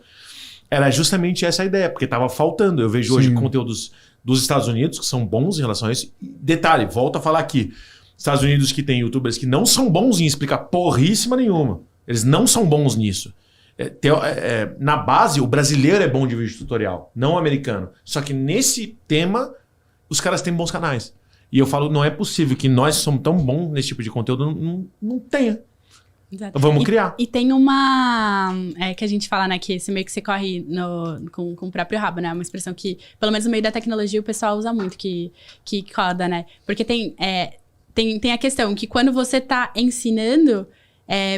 Speaker 2: Era justamente essa a ideia, porque tava faltando. Eu vejo hoje conteúdos dos Estados Unidos que são bons em relação a isso. Detalhe, volto a falar aqui. Estados Unidos que tem youtubers que não são bons em explicar porríssima nenhuma. Eles não são bons nisso. Na base, o brasileiro é bom de vídeo tutorial, não o americano. Só que nesse tema, os caras têm bons canais. E eu falo, não é possível que nós somos tão bons nesse tipo de conteúdo, não tenha.
Speaker 3: Exato.
Speaker 2: Vamos criar.
Speaker 3: E tem uma... que a gente fala, né? Que esse meio que você corre com o próprio rabo, né? Uma expressão que, pelo menos no meio da tecnologia, o pessoal usa muito, que coda, né? Porque tem a questão que quando você tá ensinando...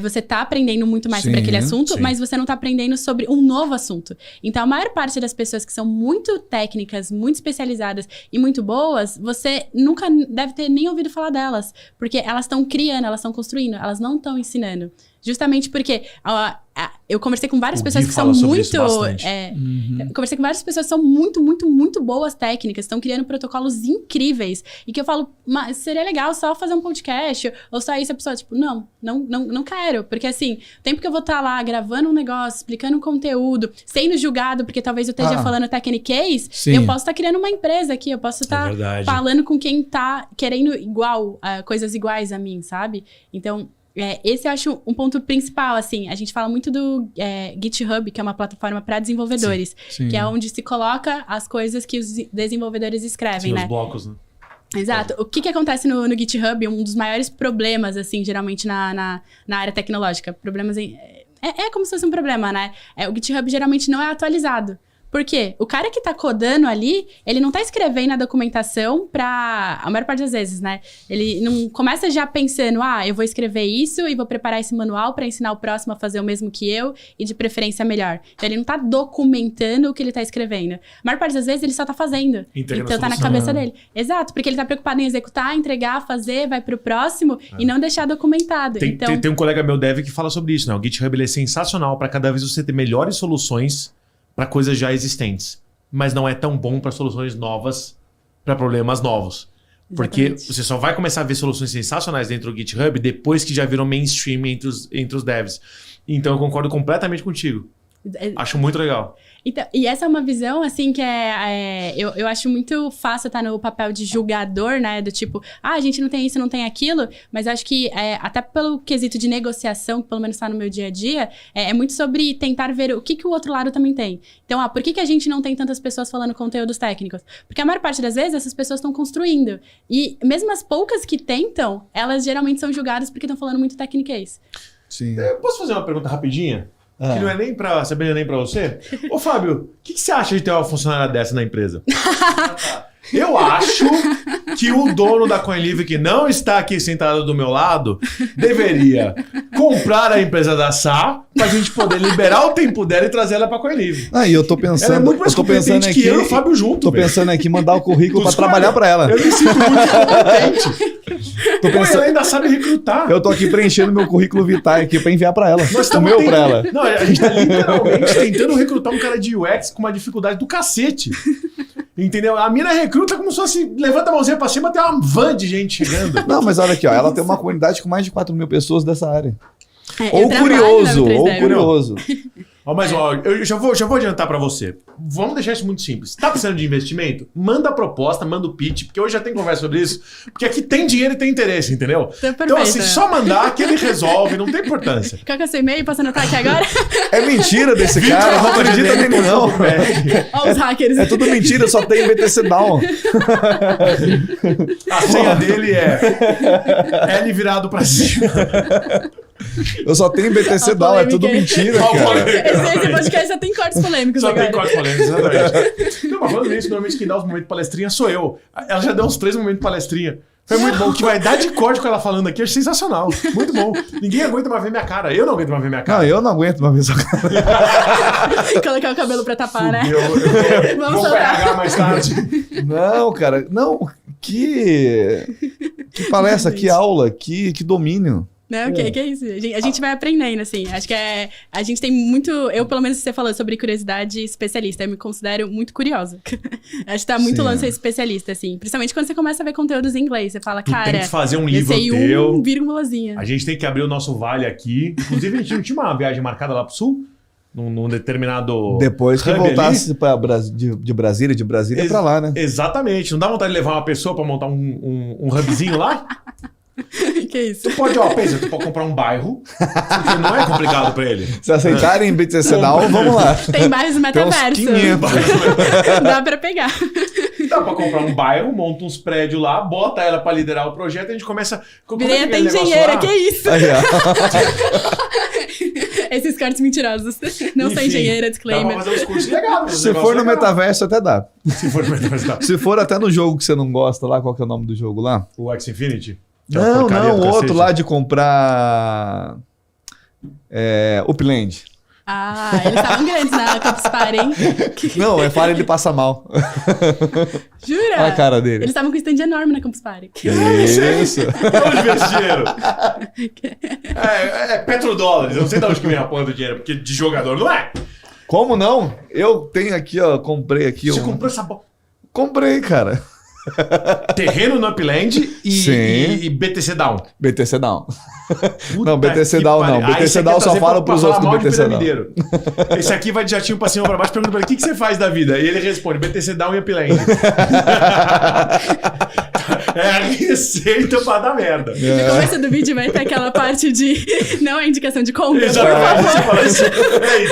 Speaker 3: você tá aprendendo muito mais sobre aquele assunto, mas você não tá aprendendo sobre um novo assunto. Então, a maior parte das pessoas que são muito técnicas, muito especializadas e muito boas, você nunca deve ter nem ouvido falar delas. Porque elas estão criando, elas estão construindo, elas não estão ensinando. Justamente porque eu conversei com várias pessoas que são muito... Eu conversei com várias pessoas que são muito, muito, muito boas técnicas, estão criando protocolos incríveis. E que eu falo, mas seria legal só fazer um podcast, ou só isso, a pessoa, tipo, não quero. Porque assim, o tempo que eu vou estar lá gravando um negócio, explicando um conteúdo, sendo julgado, porque talvez eu esteja falando techniquez, eu posso estar criando uma empresa aqui, eu posso estar falando com quem tá querendo coisas iguais a mim, sabe? Então... esse eu acho um ponto principal, assim. A gente fala muito do GitHub, que é uma plataforma para desenvolvedores. Sim. Que é onde se coloca as coisas que os desenvolvedores escrevem, né?
Speaker 2: Os blocos, né?
Speaker 3: Exato. O que acontece no GitHub? Um dos maiores problemas, assim, geralmente na área tecnológica. Problemas É como se fosse um problema, né? O GitHub geralmente não é atualizado. Por quê? O cara que tá codando ali, ele não tá escrevendo a documentação pra... A maior parte das vezes, né? Ele não começa já pensando, eu vou escrever isso e vou preparar esse manual pra ensinar o próximo a fazer o mesmo que eu e de preferência melhor. Então, ele não tá documentando o que ele tá escrevendo. A maior parte das vezes, ele só tá fazendo. Então, tá na cabeça dele. Exato, porque ele tá preocupado em executar, entregar, fazer, vai pro próximo e não deixar documentado.
Speaker 2: Tem um colega meu dev que fala sobre isso, né? O GitHub ele é sensacional pra cada vez você ter melhores soluções para coisas já existentes, mas não é tão bom para soluções novas, para problemas novos. Porque
Speaker 3: Exatamente.
Speaker 2: você só vai começar a ver soluções sensacionais dentro do GitHub depois que já virou mainstream entre os devs. Então eu concordo completamente contigo. Acho muito legal.
Speaker 3: Então, e essa é uma visão, assim, que eu acho muito fácil estar no papel de julgador, né? Do tipo, a gente não tem isso, não tem aquilo. Mas acho que, até pelo quesito de negociação, que pelo menos está no meu dia a dia, é muito sobre tentar ver o que o outro lado também tem. Então, por que a gente não tem tantas pessoas falando conteúdos técnicos? Porque a maior parte das vezes, essas pessoas estão construindo. E mesmo as poucas que tentam, elas geralmente são julgadas porque estão falando muito tecniquez.
Speaker 1: Sim.
Speaker 2: Eu posso fazer uma pergunta rapidinha? Que não é nem pra saber nem pra você. Ô, Fábio, o que você acha de ter uma funcionária dessa na empresa? Eu acho que o dono da CoinLivre, que não está aqui sentado do meu lado, deveria comprar a empresa da Sá pra gente poder liberar o tempo dela e trazer ela pra CoinLivre.
Speaker 1: E eu tô pensando...
Speaker 2: Ela é muito mais competente que eu e o Fábio junto.
Speaker 1: Tô pensando aqui em mandar o currículo pra trabalhar pra ela.
Speaker 2: Eu me sinto muito competente. Ela ainda sabe recrutar.
Speaker 1: Eu tô aqui preenchendo meu currículo vitae aqui pra enviar pra ela.
Speaker 2: Nós
Speaker 1: O meu pra ela.
Speaker 2: Não, a gente tá literalmente tentando recrutar um cara de UX com uma dificuldade do cacete. Entendeu? A mina recruta como se fosse, levanta a mãozinha pra cima, tem uma van de gente chegando.
Speaker 1: Não, mas olha aqui, ó, ela tem uma comunidade com mais de 4 mil pessoas dessa área.
Speaker 3: Eu trabalho na M3Dev.
Speaker 1: curioso.
Speaker 2: Mas eu já vou adiantar pra você. Vamos deixar isso muito simples. Tá precisando de investimento? Manda a proposta, manda o pitch, porque hoje já tem conversa sobre isso. Porque aqui tem dinheiro e tem interesse, entendeu?
Speaker 3: Então,
Speaker 2: assim, só mandar que ele resolve, não tem importância.
Speaker 3: Qual que é o seu e-mail? Posso anotar aqui agora?
Speaker 1: É mentira desse cara, não acredita nele não.
Speaker 3: Olha os hackers.
Speaker 1: É tudo mentira, só tem BTC Down.
Speaker 2: A senha dele é L virado pra cima.
Speaker 1: Eu só tenho BTC Down, é tudo mentira, cara.
Speaker 3: Esse podcast já tem cortes polêmicos
Speaker 2: Só
Speaker 3: agora.
Speaker 2: tem cortes polêmicos, exatamente. Não, mas falando nisso, normalmente quem dá os momentos de palestrinha sou eu. Ela já deu uns 3 momentos de palestrinha. Foi muito bom. O que vai dar de corte com ela falando aqui é sensacional. Muito bom. Ninguém aguenta mais ver minha cara. Eu não aguento mais ver minha cara.
Speaker 1: Não, eu não aguento mais ver sua cara.
Speaker 3: Colocar o cabelo pra tapar, né?
Speaker 2: Vamos
Speaker 3: Vamos
Speaker 2: pra RH mais tarde.
Speaker 1: Não, cara, não. Que palestra, que aula, que domínio.
Speaker 3: Não, que é isso? A gente vai aprendendo, assim. Acho que a gente tem muito... Eu, pelo menos, você falou sobre curiosidade especialista. Eu me considero muito curiosa. Acho que tá muito longe de ser especialista, assim. Principalmente quando você começa a ver conteúdos em inglês. Você fala, cara...
Speaker 2: Tem que fazer um
Speaker 3: eu
Speaker 2: livro
Speaker 3: sei
Speaker 2: teu.
Speaker 3: vírgulazinha.
Speaker 2: A gente tem que abrir o nosso vale aqui. Inclusive, a gente não tinha uma viagem marcada lá pro sul? Num determinado...
Speaker 1: Depois que
Speaker 2: hub
Speaker 1: voltasse de Brasília pra lá, né?
Speaker 2: Exatamente. Não dá vontade de levar uma pessoa pra montar um hubzinho lá?
Speaker 3: Que isso?
Speaker 2: Tu pode comprar um bairro, porque não é complicado pra ele.
Speaker 1: Se aceitarem BTC Down, vamos lá.
Speaker 3: Tem bairros no metaverso.
Speaker 1: Tem uns 500.
Speaker 3: Dá pra pegar.
Speaker 2: Dá pra comprar um bairro, monta uns prédios lá, bota ela pra liderar o projeto e a gente começa...
Speaker 3: Virei até engenheira, que isso?
Speaker 1: Aí, ó.
Speaker 3: Esses cortes mentirosos. Não sou
Speaker 2: Enfim,
Speaker 3: engenheira,
Speaker 2: dá
Speaker 3: disclaimer.
Speaker 2: pra fazer uns cursos legais.
Speaker 1: Se for no metaverso, até dá.
Speaker 2: Se for no metaverso, dá.
Speaker 1: Se for até no jogo que você não gosta lá, qual que é o nome do jogo lá?
Speaker 2: O X Infinity?
Speaker 1: Não, o outro
Speaker 2: cacete.
Speaker 1: lá de comprar... Upland.
Speaker 3: Ah, eles estavam grandes na Campus Party, hein?
Speaker 1: Não, é fala ele passa mal.
Speaker 3: Jura?
Speaker 1: Olha a cara dele.
Speaker 3: Eles estavam com um stand enorme na Campus Party.
Speaker 1: Isso.
Speaker 2: Onde vê esse dinheiro? É petrodólares. Eu não sei de onde que vem a porra do dinheiro, porque de jogador não é.
Speaker 1: Como não? Eu tenho aqui, ó, comprei aqui.
Speaker 2: Você comprou essa bola?
Speaker 1: Comprei, cara.
Speaker 2: Terreno no Upland e BTC Down.
Speaker 1: BTC Down.
Speaker 2: Puta
Speaker 1: Não, BTC
Speaker 2: que
Speaker 1: Down
Speaker 2: pariu.
Speaker 1: não.
Speaker 2: Aí
Speaker 1: BTC
Speaker 2: você
Speaker 1: Down
Speaker 2: quer
Speaker 1: só
Speaker 2: trazer
Speaker 1: fala
Speaker 2: pra
Speaker 1: pros
Speaker 2: falar
Speaker 1: outros do
Speaker 2: mal de
Speaker 1: BTC Down.
Speaker 2: piramideiro. Esse aqui vai de jatinho pra cima pra baixo, pergunta pra ele, o que você faz da vida? E ele responde, BTC Down e Upland. É a receita pra dar merda.
Speaker 3: No começo do vídeo vai ter aquela parte de não é indicação de compra.
Speaker 2: Exatamente. Você fala assim,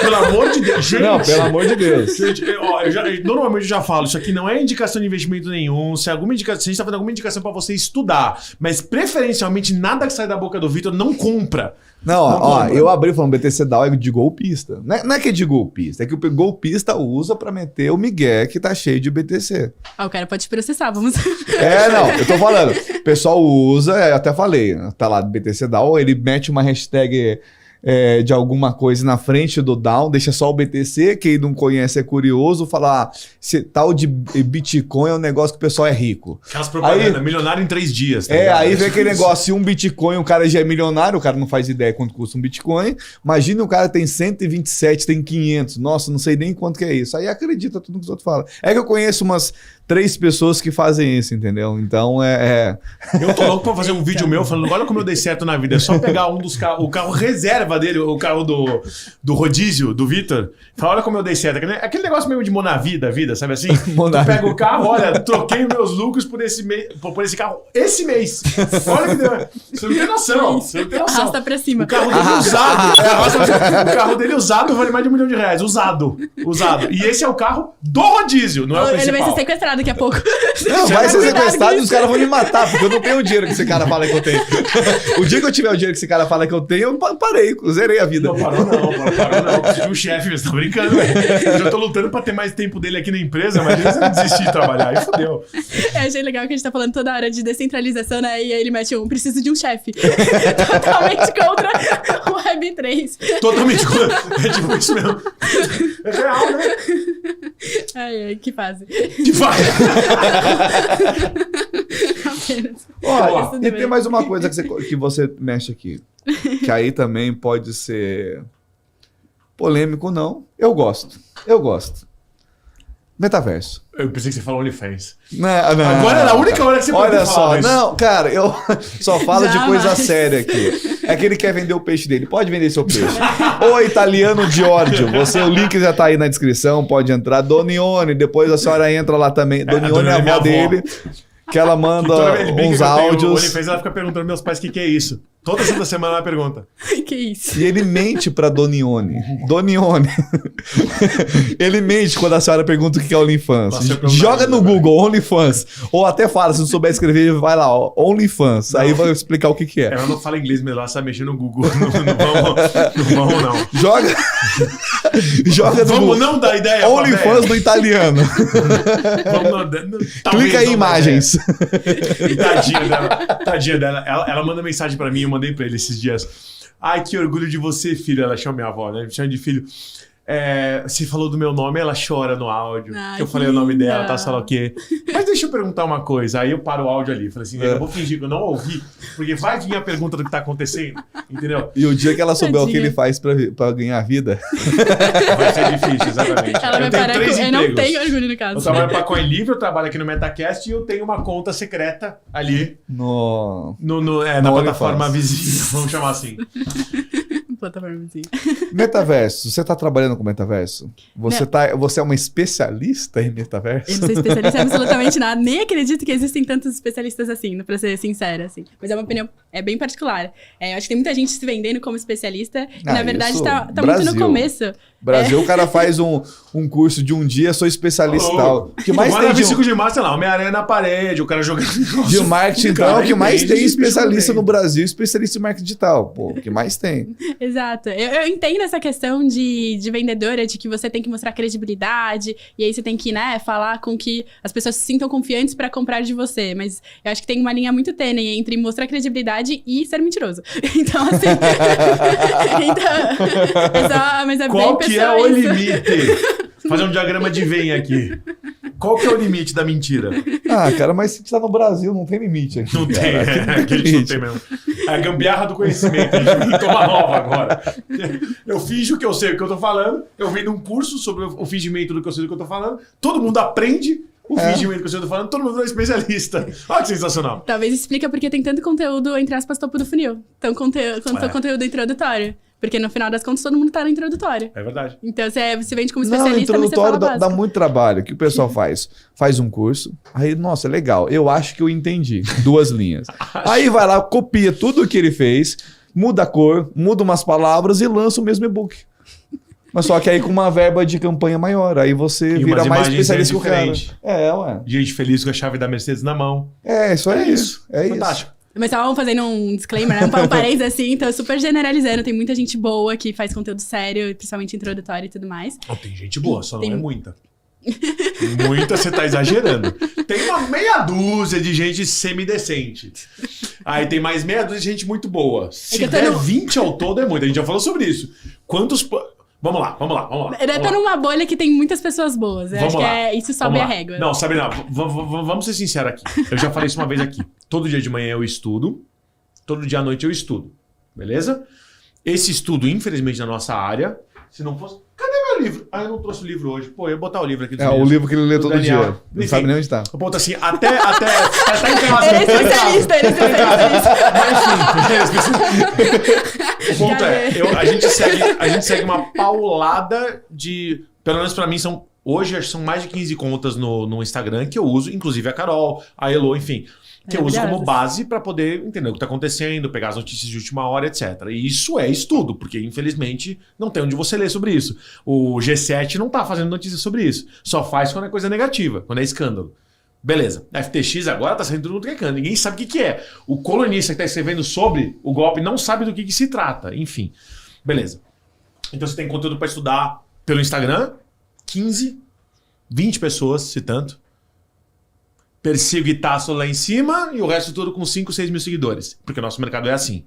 Speaker 2: pelo amor de Deus. Gente,
Speaker 1: Não, pelo amor de Deus.
Speaker 2: Gente, ó, normalmente eu já falo, isso aqui não é indicação de investimento nenhum. Se a gente tá fazendo alguma indicação pra você estudar, mas preferencialmente nada que sai da boca do Vitor não compra.
Speaker 1: Não, ó, eu abri falando BTC DAO é de golpista. Não é que é de golpista, é que o golpista usa pra meter o migué que tá cheio de BTC.
Speaker 3: O cara pode te processar, vamos.
Speaker 1: Não, eu tô falando. O pessoal usa, eu até falei, tá lá do BTC DAO, ele mete uma hashtag de alguma coisa na frente do DAO, deixa só o BTC, quem não conhece é curioso, fala, tal de Bitcoin é um negócio que o pessoal é rico.
Speaker 2: Aquelas propagandas, milionário em 3 dias. Tá
Speaker 1: aí vem aquele negócio, se um Bitcoin, o cara já é milionário, o cara não faz ideia quanto custa um Bitcoin, imagina o cara tem 127, tem 500, nossa, não sei nem quanto que é isso. Aí acredita tudo que os outros falam. É que eu conheço umas 3 pessoas que fazem isso, entendeu? Então
Speaker 2: Eu tô louco pra fazer um vídeo meu falando, olha como eu dei certo na vida. É só pegar um dos carros, o carro reserva dele, o carro do rodízio, do Vitor. Fala, olha como eu dei certo. Aquele negócio meio de Monavi da vida, sabe assim? Tu pega o carro, olha, troquei meus lucros por esse carro esse mês. Olha que deu. Você não tem noção. Você não tem noção.
Speaker 3: Arrasta pra cima.
Speaker 2: O carro dele usado. O carro dele usado vale mais de R$1 milhão. Usado. E esse é o carro do rodízio, não é o principal.
Speaker 3: Ele vai ser sequestrado daqui a pouco.
Speaker 1: Não, vai ser sequestrado e os caras vão me matar, porque eu não tenho o dinheiro que esse cara fala que eu tenho. O dia que eu tiver o dinheiro que esse cara fala que eu tenho, eu parei, zerei a vida.
Speaker 2: Não, parou não. Preciso de um chefe, você tá brincando, velho. Eu já tô lutando pra ter mais tempo dele aqui na empresa, mas se eu desistir de trabalhar, aí fodeu.
Speaker 3: Eu achei legal que a gente tá falando toda hora de descentralização, né? E aí ele mete preciso de um chefe. Totalmente contra o Web3.
Speaker 2: Totalmente contra. É tipo isso mesmo. É real, né?
Speaker 3: Ai, que fase.
Speaker 2: Que fase.
Speaker 1: Ó, e tem mais uma coisa que você mexe aqui. Que aí também pode ser polêmico, não. Eu gosto. Metaverso.
Speaker 2: Eu pensei que você falou OnlyFans.
Speaker 1: Não.
Speaker 2: Agora era a única hora que você pode falar.
Speaker 1: Olha só, não, cara, eu só falo de coisa
Speaker 3: Jamais.
Speaker 1: séria aqui. É que ele quer vender o peixe dele. Pode vender seu peixe. O italiano Giorgio, o link já tá aí na descrição, pode entrar. Donione, depois a senhora entra lá também. Donione é a avó dele, que ela manda uns áudios.
Speaker 2: O OnlyFans, ela fica perguntando meus pais o que é isso. Toda semana ela pergunta.
Speaker 3: Que isso?
Speaker 1: E ele mente pra Donione. Ele mente quando a senhora pergunta o que é OnlyFans. Joga no Google OnlyFans. Ou até fala, se não souber escrever, vai lá, ó, OnlyFans. Aí vai explicar o que é.
Speaker 2: Ela não fala inglês, mas ela sabe mexer no Google. Não vamos, não.
Speaker 1: Joga no
Speaker 2: Vamos
Speaker 1: Google.
Speaker 2: Não dar ideia.
Speaker 1: OnlyFans no italiano. Clica em imagens.
Speaker 2: Tadinha dela. Ela manda mensagem pra mim, eu mandei pra ele esses dias. Ai, que orgulho de você, filho. Ela chama minha avó, né? Me chama de filho. Você falou do meu nome, ela chora no áudio.
Speaker 3: Ai,
Speaker 2: que eu falei o nome
Speaker 3: linda.
Speaker 2: dela, tá? Sei lá o quê. Mas deixa eu perguntar uma coisa. Aí eu paro o áudio ali. Falei assim, eu vou fingir que eu não ouvi, porque vai vir a pergunta do que tá acontecendo. Entendeu?
Speaker 1: E o dia que ela souber o que ele faz pra ganhar vida.
Speaker 2: Vai ser difícil, exatamente.
Speaker 3: Ela vai parar com... Eu não tenho orgulho no caso.
Speaker 2: Eu trabalho pra CoinLivre, eu trabalho aqui no MetaCast e eu tenho uma conta secreta ali na plataforma visível, vamos chamar assim.
Speaker 3: Plataforma visível.
Speaker 1: Metaverso, você tá trabalhando com metaverso? Você é uma especialista em metaverso?
Speaker 3: Eu não sou especialista em absolutamente nada. Nem acredito que existem tantos especialistas assim, pra ser sincera, assim. Mas é uma opinião bem particular. Eu acho que tem muita gente se vendendo como especialista e, na verdade, tá muito no começo.
Speaker 1: Brasil, o cara faz um curso de um dia, sou especialista e tal. O que mais tem
Speaker 2: de massa, lá, Homem-Aranha na parede, o cara jogando...
Speaker 1: De marketing, então, é o que mais tem especialista no Brasil, especialista em marketing digital. Pô, o que mais tem.
Speaker 3: Exato. Eu entendo essa questão de vendedora, de que você tem que mostrar credibilidade, e aí você tem que, né, falar com que as pessoas se sintam confiantes pra comprar de você. Mas eu acho que tem uma linha muito tênue entre mostrar credibilidade e ser mentiroso. Então, assim... mas é
Speaker 2: Qual
Speaker 3: bem
Speaker 2: que é o limite? Fazer um diagrama de Venn aqui. Qual que é o limite da mentira?
Speaker 1: Ah, cara, mas se você tá no Brasil, não tem limite aqui.
Speaker 2: Não tem, aqui a gente não tem mesmo. É a gambiarra do conhecimento, a gente tem que tomar nova agora. Eu finjo que eu sei o que eu tô falando, eu vim num curso sobre o fingimento do que eu sei do que eu tô falando, todo mundo aprende o fingimento que eu tô falando, todo mundo é especialista. Olha que sensacional.
Speaker 3: Talvez explica porque tem tanto conteúdo, entre aspas, topo do funil. Tanto conteúdo introdutório. Porque no final das contas, todo mundo tá no introdutório.
Speaker 2: É verdade.
Speaker 3: Então, você vende como
Speaker 1: Não,
Speaker 3: especialista, mas você fala
Speaker 1: introdutório dá
Speaker 3: básico.
Speaker 1: muito trabalho. O que o pessoal faz? Faz um curso, aí, nossa, legal, eu acho que eu entendi. 2 linhas. Aí vai lá, copia tudo o que ele fez, muda a cor, muda umas palavras e lança o mesmo e-book. Mas só que aí com uma verba de campanha maior, aí você
Speaker 2: E
Speaker 1: vira
Speaker 2: umas
Speaker 1: mais
Speaker 2: imagens
Speaker 1: especialista que o cara.
Speaker 2: diferentes.
Speaker 1: Ué.
Speaker 2: Gente feliz com a chave da Mercedes na mão.
Speaker 1: Isso é isso. É
Speaker 2: Fantástico.
Speaker 3: Mas estavam fazendo um disclaimer, né? Um parênteses assim, então super generalizando. Tem muita gente boa que faz conteúdo sério, principalmente introdutório e tudo mais.
Speaker 2: Oh, tem gente boa, só
Speaker 3: Tem-
Speaker 2: não é muita. Muita você tá exagerando. Tem uma meia dúzia de gente semidecente. Aí tem mais meia dúzia de gente muito boa. Se
Speaker 3: que eu tô
Speaker 2: der
Speaker 3: no-
Speaker 2: 20 ao todo é muito. A gente já falou sobre isso. Quantos... Vamos lá.
Speaker 3: Eu tô numa bolha que tem muitas pessoas boas. Eu acho que isso sobe
Speaker 2: Vamos
Speaker 3: a
Speaker 2: lá.
Speaker 3: régua.
Speaker 2: Não, Sabrina, vamos ser sinceros aqui. Eu já falei isso uma vez aqui. Todo dia de manhã eu estudo, todo dia à noite eu estudo. Beleza? Esse estudo, infelizmente, na nossa área, se não fosse... Cadê meu livro? Ah, eu não trouxe o livro hoje. Pô, eu ia botar o livro aqui dos
Speaker 1: O
Speaker 2: livros.
Speaker 1: livro que ele lê
Speaker 2: Do
Speaker 1: todo
Speaker 2: Daniel.
Speaker 1: dia. Não
Speaker 2: Enfim.
Speaker 1: sabe nem onde tá.
Speaker 2: O ponto assim, até em casa.
Speaker 3: Ele é especialista, ele é especialista.
Speaker 2: O ponto a gente segue uma paulada de... Pelo menos pra mim, hoje são mais de 15 contas no Instagram que eu uso, inclusive a Carol, a Elo, enfim. Que eu uso como base pra poder entender o que tá acontecendo, pegar as notícias de última hora, etc. E isso é estudo, porque infelizmente não tem onde você ler sobre isso. O G7 não tá fazendo notícia sobre isso. Só faz quando é coisa negativa, quando é escândalo. Beleza. A FTX agora tá saindo tudo que é canto. Ninguém sabe o que é. O colunista que tá escrevendo sobre o golpe não sabe do que se trata. Enfim. Beleza. Então você tem conteúdo pra estudar pelo Instagram. 15, 20 pessoas, se tanto. Persigo e taço lá em cima e o resto tudo com 5, 6 mil seguidores. Porque o nosso mercado é assim.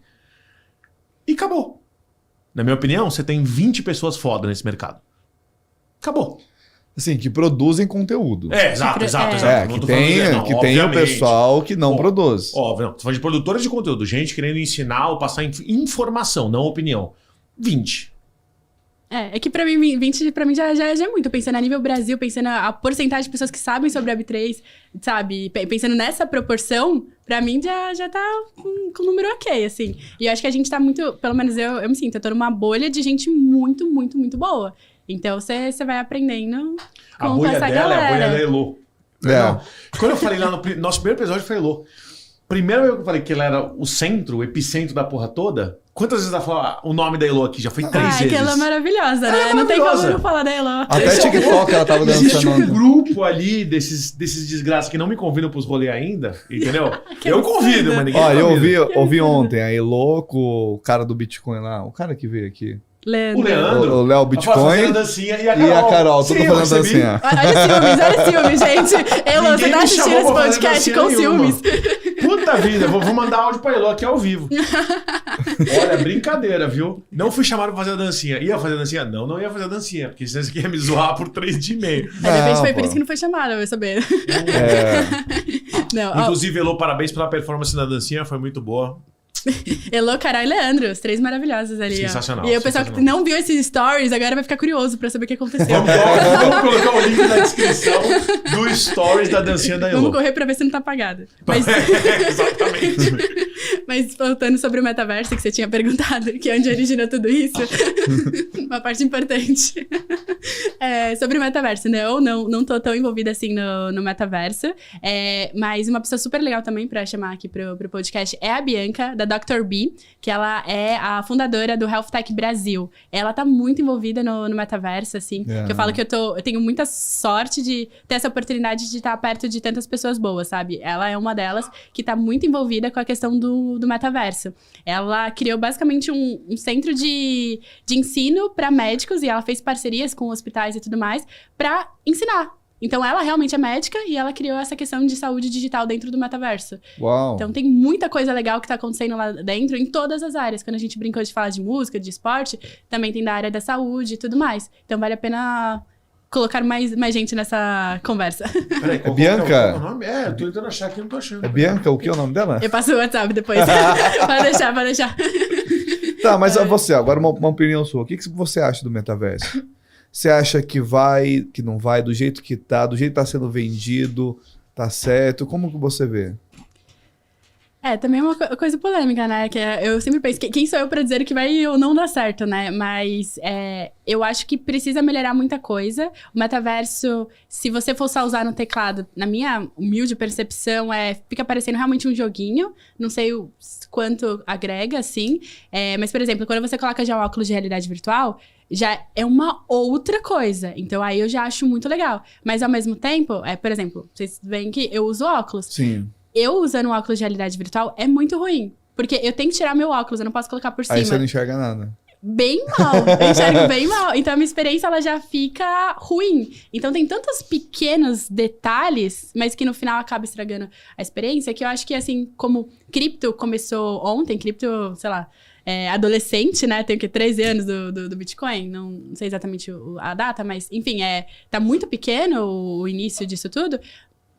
Speaker 2: E acabou. Na minha opinião, você tem 20 pessoas foda nesse mercado. Acabou.
Speaker 1: Assim, que produzem conteúdo.
Speaker 2: Exato. Não
Speaker 1: Que
Speaker 2: tô falando
Speaker 1: tem,
Speaker 2: não,
Speaker 1: que tem o
Speaker 2: obviamente.
Speaker 1: pessoal que não produz.
Speaker 2: Óbvio, não. Tô falando de produtores de conteúdo. Gente querendo ensinar ou passar informação, não opinião. 20.
Speaker 3: É que pra mim, 20 pra mim já é muito. Pensando a nível Brasil, pensando a porcentagem de pessoas que sabem sobre Web3, sabe? Pensando nessa proporção, pra mim já tá com o número ok, assim. E eu acho que a gente tá muito, pelo menos eu me sinto, eu tô numa bolha de gente muito, muito, muito boa. Então você vai aprendendo
Speaker 2: A
Speaker 3: com
Speaker 2: bolha
Speaker 3: essa
Speaker 2: dela é a
Speaker 3: galera.
Speaker 2: bolha da Elo. Não. Quando eu falei lá no nosso primeiro episódio foi Elo. Primeiro eu falei que ela era o centro, o epicentro da porra toda. Quantas vezes ela falou o nome da Elo aqui? Já foi 3 vezes.
Speaker 3: Que ela é maravilhosa, né?
Speaker 2: Ela é
Speaker 3: Não tem como
Speaker 2: maravilhosa.
Speaker 3: não falar da Elo.
Speaker 1: Até TikTok ela tava
Speaker 2: Existe um
Speaker 1: dançando.
Speaker 2: grupo ali desses desgraças que não me convidam pros rolês ainda, entendeu? Eu convido, mas ninguém
Speaker 1: Ó, eu
Speaker 2: convida.
Speaker 1: ouvi ontem a Elo com o cara do Bitcoin lá, o cara que veio aqui.
Speaker 3: Leandro.
Speaker 2: O Leandro.
Speaker 1: O Léo Bitcoin
Speaker 2: fazendo dancinha e a
Speaker 1: e a Carol, tudo
Speaker 2: Sim, eu
Speaker 1: fazendo
Speaker 2: recebi.
Speaker 1: dancinha.
Speaker 3: Olha ciúmes, gente. Elo,
Speaker 2: Ninguém
Speaker 3: você tá
Speaker 2: me
Speaker 3: assistindo
Speaker 2: chamou
Speaker 3: esse
Speaker 2: pra fazer
Speaker 3: podcast
Speaker 2: dancinha
Speaker 3: com
Speaker 2: nenhuma.
Speaker 3: ciúmes?
Speaker 2: Puta vida, vou mandar áudio pra Elo aqui ao vivo. Olha, brincadeira, viu? Não fui chamado pra fazer a dancinha. Ia fazer a dancinha? Não ia fazer a dancinha, porque senão você ia me zoar por 3 dias e meio.
Speaker 3: De repente foi
Speaker 1: pô.
Speaker 3: por isso que não foi chamada, vai saber. Não, ó,
Speaker 2: Inclusive, Elo, parabéns pela performance na dancinha, foi muito boa.
Speaker 3: Elo, Carol e Leandro, os 3 maravilhosos ali. Ó.
Speaker 2: Sensacional,
Speaker 3: E aí o pessoal que
Speaker 2: sensacional.
Speaker 3: não viu esses stories agora vai ficar curioso pra saber o que aconteceu.
Speaker 2: Vamos colocar o link na descrição do stories da dancinha da Elo.
Speaker 3: Vamos correr pra ver se não tá apagado. Mas,
Speaker 2: Exatamente.
Speaker 3: mas voltando sobre o metaverso que você tinha perguntado, que é onde originou tudo isso, uma parte importante. Sobre o metaverso, né? Eu não tô tão envolvida assim no metaverso, mas uma pessoa super legal também pra chamar aqui pro podcast é a Bianca, da Dr. B, que ela é a fundadora do Health Tech Brasil. Ela tá muito envolvida no metaverso, assim, que eu falo que eu tenho muita sorte de ter essa oportunidade de estar perto de tantas pessoas boas, sabe? Ela é uma delas que tá muito envolvida com a questão do metaverso. Ela criou basicamente um centro de ensino para médicos e ela fez parcerias com hospitais e tudo mais para ensinar. Então ela realmente é médica e ela criou essa questão de saúde digital dentro do metaverso.
Speaker 1: Uau.
Speaker 3: Então tem muita coisa legal que tá acontecendo lá dentro em todas as áreas. Quando a gente brincou de falar de música, de esporte, também tem da área da saúde e tudo mais. Então vale a pena colocar mais gente nessa conversa.
Speaker 2: Peraí, qual
Speaker 1: Bianca?
Speaker 2: que é o nome? Eu tô tentando achar aqui, não tô achando.
Speaker 1: É Bianca, o que é o nome dela?
Speaker 3: Eu passo o WhatsApp depois. Pode deixar.
Speaker 1: Tá, mas você, agora uma opinião sua. O que você acha do metaverso? Você acha que vai, que não vai, do jeito que tá sendo vendido, tá certo? Como que você vê?
Speaker 3: Também é uma coisa polêmica, né? Que eu sempre penso, quem sou eu pra dizer que vai ou não dar certo, né? Mas eu acho que precisa melhorar muita coisa. O metaverso, se você for só usar no teclado, na minha humilde percepção, fica parecendo realmente um joguinho. Não sei o quanto agrega, assim. Mas, por exemplo, quando você coloca já um óculos de realidade virtual, já é uma outra coisa. Então, aí eu já acho muito legal. Mas, ao mesmo tempo, por exemplo, vocês veem que eu uso óculos.
Speaker 1: Sim.
Speaker 3: Eu usando um óculos de realidade virtual é muito ruim. Porque eu tenho que tirar meu óculos, eu não posso colocar por cima.
Speaker 1: Aí você não enxerga nada.
Speaker 3: Bem mal, eu enxergo bem mal. Então a minha experiência ela já fica ruim. Então tem tantos pequenos detalhes, mas que no final acaba estragando a experiência, que eu acho que assim, como cripto começou ontem, cripto, sei lá, adolescente, né? Tenho 13 anos do Bitcoin, não sei exatamente a data, mas enfim, tá muito pequeno o início disso tudo.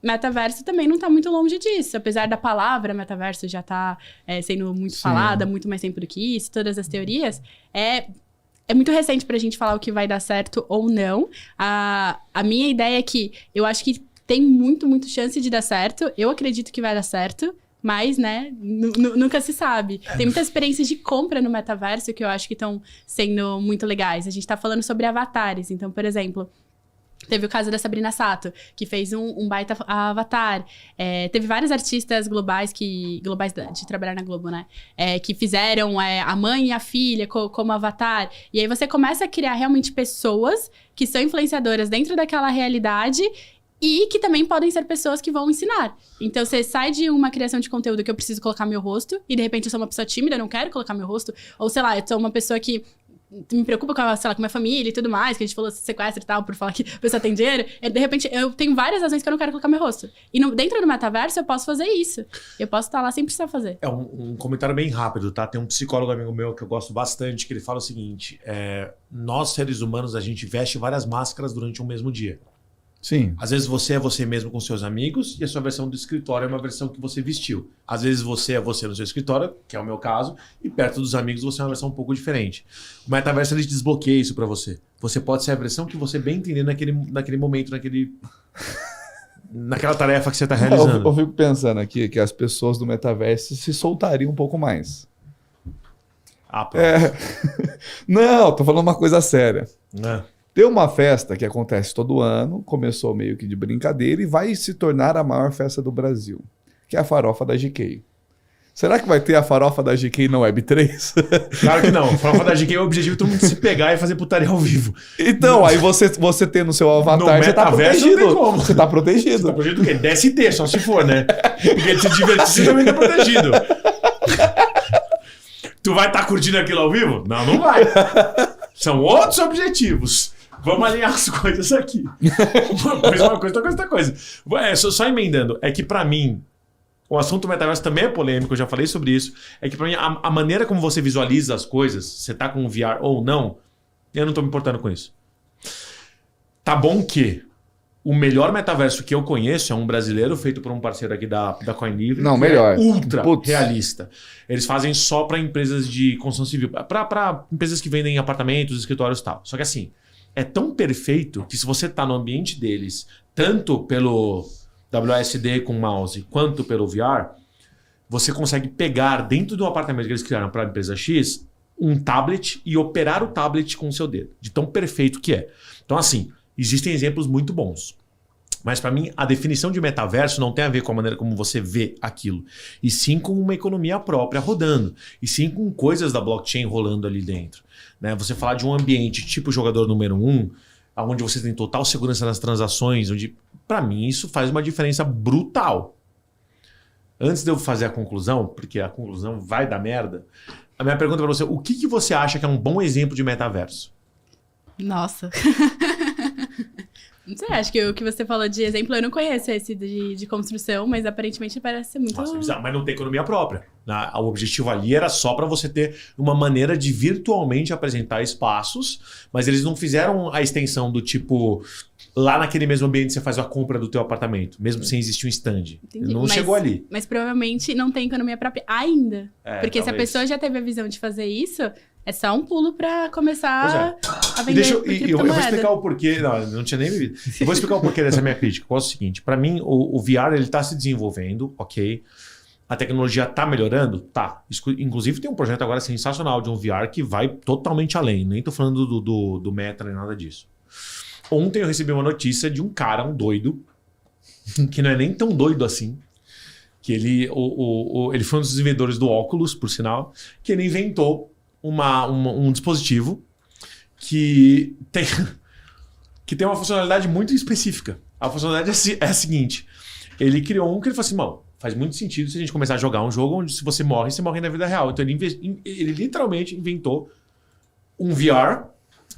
Speaker 3: Metaverso também não tá muito longe disso. Apesar da palavra metaverso já tá sendo muito falada, muito mais tempo do que isso, todas as teorias, é muito recente pra gente falar o que vai dar certo ou não. A minha ideia é que eu acho que tem muito chance de dar certo. Eu acredito que vai dar certo, mas, né, nunca se sabe. Tem muitas experiências de compra no metaverso que eu acho que estão sendo muito legais. A gente tá falando sobre avatares. Então, por exemplo, teve o caso da Sabrina Sato, que fez um baita avatar. Teve vários artistas globais de trabalhar na Globo, né? Que fizeram a mãe e a filha como avatar. E aí você começa a criar realmente pessoas que são influenciadoras dentro daquela realidade e que também podem ser pessoas que vão ensinar. Então, você sai de uma criação de conteúdo que eu preciso colocar meu rosto e, de repente, eu sou uma pessoa tímida, eu não quero colocar meu rosto. Ou, sei lá, eu sou uma pessoa que me preocupa com, sei lá, com minha família e tudo mais, que a gente falou sequestro e tal, por falar que a pessoa tem dinheiro. De repente, eu tenho várias razões que eu não quero colocar meu rosto. E dentro do metaverso, eu posso fazer isso. Eu posso estar lá sem precisar fazer.
Speaker 2: Um comentário bem rápido, tá? Tem um psicólogo amigo meu que eu gosto bastante, que ele fala o seguinte, nós, seres humanos, a gente veste várias máscaras durante um mesmo dia.
Speaker 1: Sim.
Speaker 2: Às vezes você é você mesmo com seus amigos e a sua versão do escritório é uma versão que você vestiu. Às vezes você é você no seu escritório, que é o meu caso, e perto dos amigos você é uma versão um pouco diferente. O metaverso ele desbloqueia isso pra você. Você pode ser a versão que você bem entender naquele momento, naquela tarefa que você tá realizando.
Speaker 1: Eu fico pensando aqui que as pessoas do metaverso se soltariam um pouco mais. Não, tô falando uma coisa séria. Tem uma festa que acontece todo ano, começou meio que de brincadeira e vai se tornar a maior festa do Brasil, que é a farofa da GK. Será que vai ter a farofa da GK na Web3?
Speaker 2: Claro que não. A farofa da GK é o objetivo de todo mundo se pegar e fazer putaria ao vivo.
Speaker 1: Então, aí você tem no seu avatar, você tá protegido.
Speaker 2: Não tem como.
Speaker 1: Você tá protegido.
Speaker 2: Você tá protegido do quê? DST, só se for, né? Porque se divertir, você também tá protegido. Tu vai estar curtindo aquilo ao vivo? Não, não vai. São outros objetivos. Vamos alinhar as coisas aqui. Uma coisa, outra coisa. Só emendando. É que pra mim, o assunto metaverso também é polêmico, eu já falei sobre isso. É que pra mim, a maneira como você visualiza as coisas, você tá com VR ou não, eu não tô me importando com isso. Tá bom que o melhor metaverso que eu conheço é um brasileiro feito por um parceiro aqui da Coin Livre.
Speaker 1: Não, melhor.
Speaker 2: Ultra realista. Eles fazem só pra empresas de construção civil. Pra empresas que vendem apartamentos, escritórios e tal. Só que assim, é tão perfeito que se você tá no ambiente deles, tanto pelo WSD com mouse quanto pelo VR, você consegue pegar dentro do apartamento que eles criaram para a empresa X um tablet e operar o tablet com o seu dedo, de tão perfeito que é. Então assim, existem exemplos muito bons. Mas para mim, a definição de metaverso não tem a ver com a maneira como você vê aquilo, e sim com uma economia própria rodando, e sim com coisas da blockchain rolando ali dentro. Né? Você falar de um ambiente tipo jogador número 1, onde você tem total segurança nas transações, onde, para mim, isso faz uma diferença brutal. Antes de eu fazer a conclusão, porque a conclusão vai dar merda, a minha pergunta para você, o que você acha que é um bom exemplo de metaverso?
Speaker 3: Nossa. Não sei, acho que o que você falou de exemplo, eu não conheço esse de construção, mas aparentemente parece ser muito...
Speaker 2: Nossa, mas não tem economia própria. O objetivo ali era só para você ter uma maneira de virtualmente apresentar espaços, mas eles não fizeram a extensão do tipo... Lá naquele mesmo ambiente você faz a compra do teu apartamento, mesmo sem existir um stand.
Speaker 3: Entendi.
Speaker 2: Não chegou ali.
Speaker 3: Mas provavelmente não tem economia própria ainda. Porque
Speaker 2: talvez.
Speaker 3: Se a pessoa já teve a visão de fazer isso, é só um pulo para começar a vender
Speaker 2: eu vou explicar o porquê. Não tinha nem bebido. Eu vou explicar o porquê dessa minha crítica. Qual é o seguinte? Para mim, o VR ele está se desenvolvendo, ok? A tecnologia tá melhorando? Tá. Inclusive tem um projeto agora sensacional de um VR que vai totalmente além. Nem tô falando do Meta nem nada disso. Ontem eu recebi uma notícia de um cara, um doido, que não é nem tão doido assim, que ele foi um dos desenvolvedores do óculos, por sinal, que ele inventou um dispositivo que tem uma funcionalidade muito específica. A funcionalidade é a seguinte: ele criou um que ele falou assim, mano, faz muito sentido se a gente começar a jogar um jogo onde se você morre na vida real. Então ele literalmente inventou um VR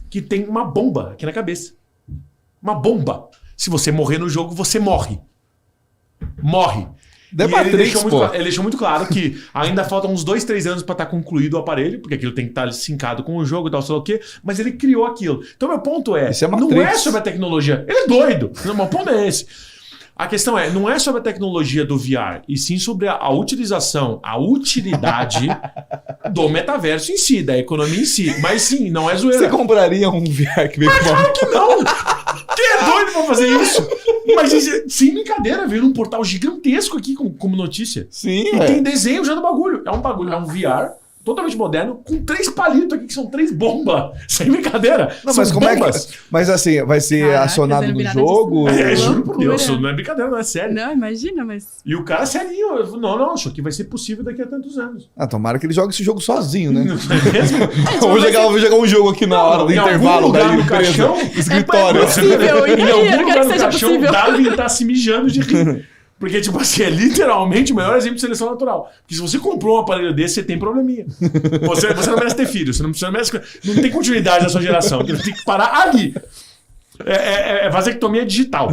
Speaker 2: que tem uma bomba aqui na cabeça. Uma bomba. Se você morrer no jogo, você morre. Morre. Ele deixou muito claro que ainda faltam uns 2-3 anos para estar concluído o aparelho, porque aquilo tem que estar sincado com o jogo e tal, sei lá o quê, mas ele criou aquilo. Então meu ponto não é sobre a tecnologia. Ele é doido. Meu ponto é esse. A questão não é sobre a tecnologia do VR, e sim sobre a utilização, a utilidade do metaverso em si, da economia em si. Mas sim, não é zoeira.
Speaker 1: Você compraria um VR que veio com
Speaker 2: claro que não! Quem é doido pra fazer isso? Mas sem brincadeira, veio num portal gigantesco aqui como notícia.
Speaker 1: Sim,
Speaker 2: e tem desenho já do bagulho. É um VR totalmente moderno, com 3 palitos aqui, que são 3 bombas. Sem brincadeira.
Speaker 1: Não, mas como bombas. Mas assim, vai ser acionado no jogo?
Speaker 2: Juro por Deus, não é brincadeira, não é sério.
Speaker 3: Não, imagina, mas...
Speaker 2: E o cara serinho, não, acho que vai ser possível daqui a tantos anos.
Speaker 1: Tomara que ele jogue esse jogo sozinho, né?
Speaker 2: Não é mesmo?
Speaker 1: Vou jogar um jogo aqui na hora do intervalo da empresa, escritório.
Speaker 2: Em algum lugar no caixão, o Darwin tá se mijando de rir. Porque, tipo assim, é literalmente o melhor exemplo de seleção natural. Porque se você comprou um aparelho desse, você tem probleminha. Você não merece ter filho, você não merece... Não tem continuidade na sua geração. Porque tem que parar ali. É vasectomia digital.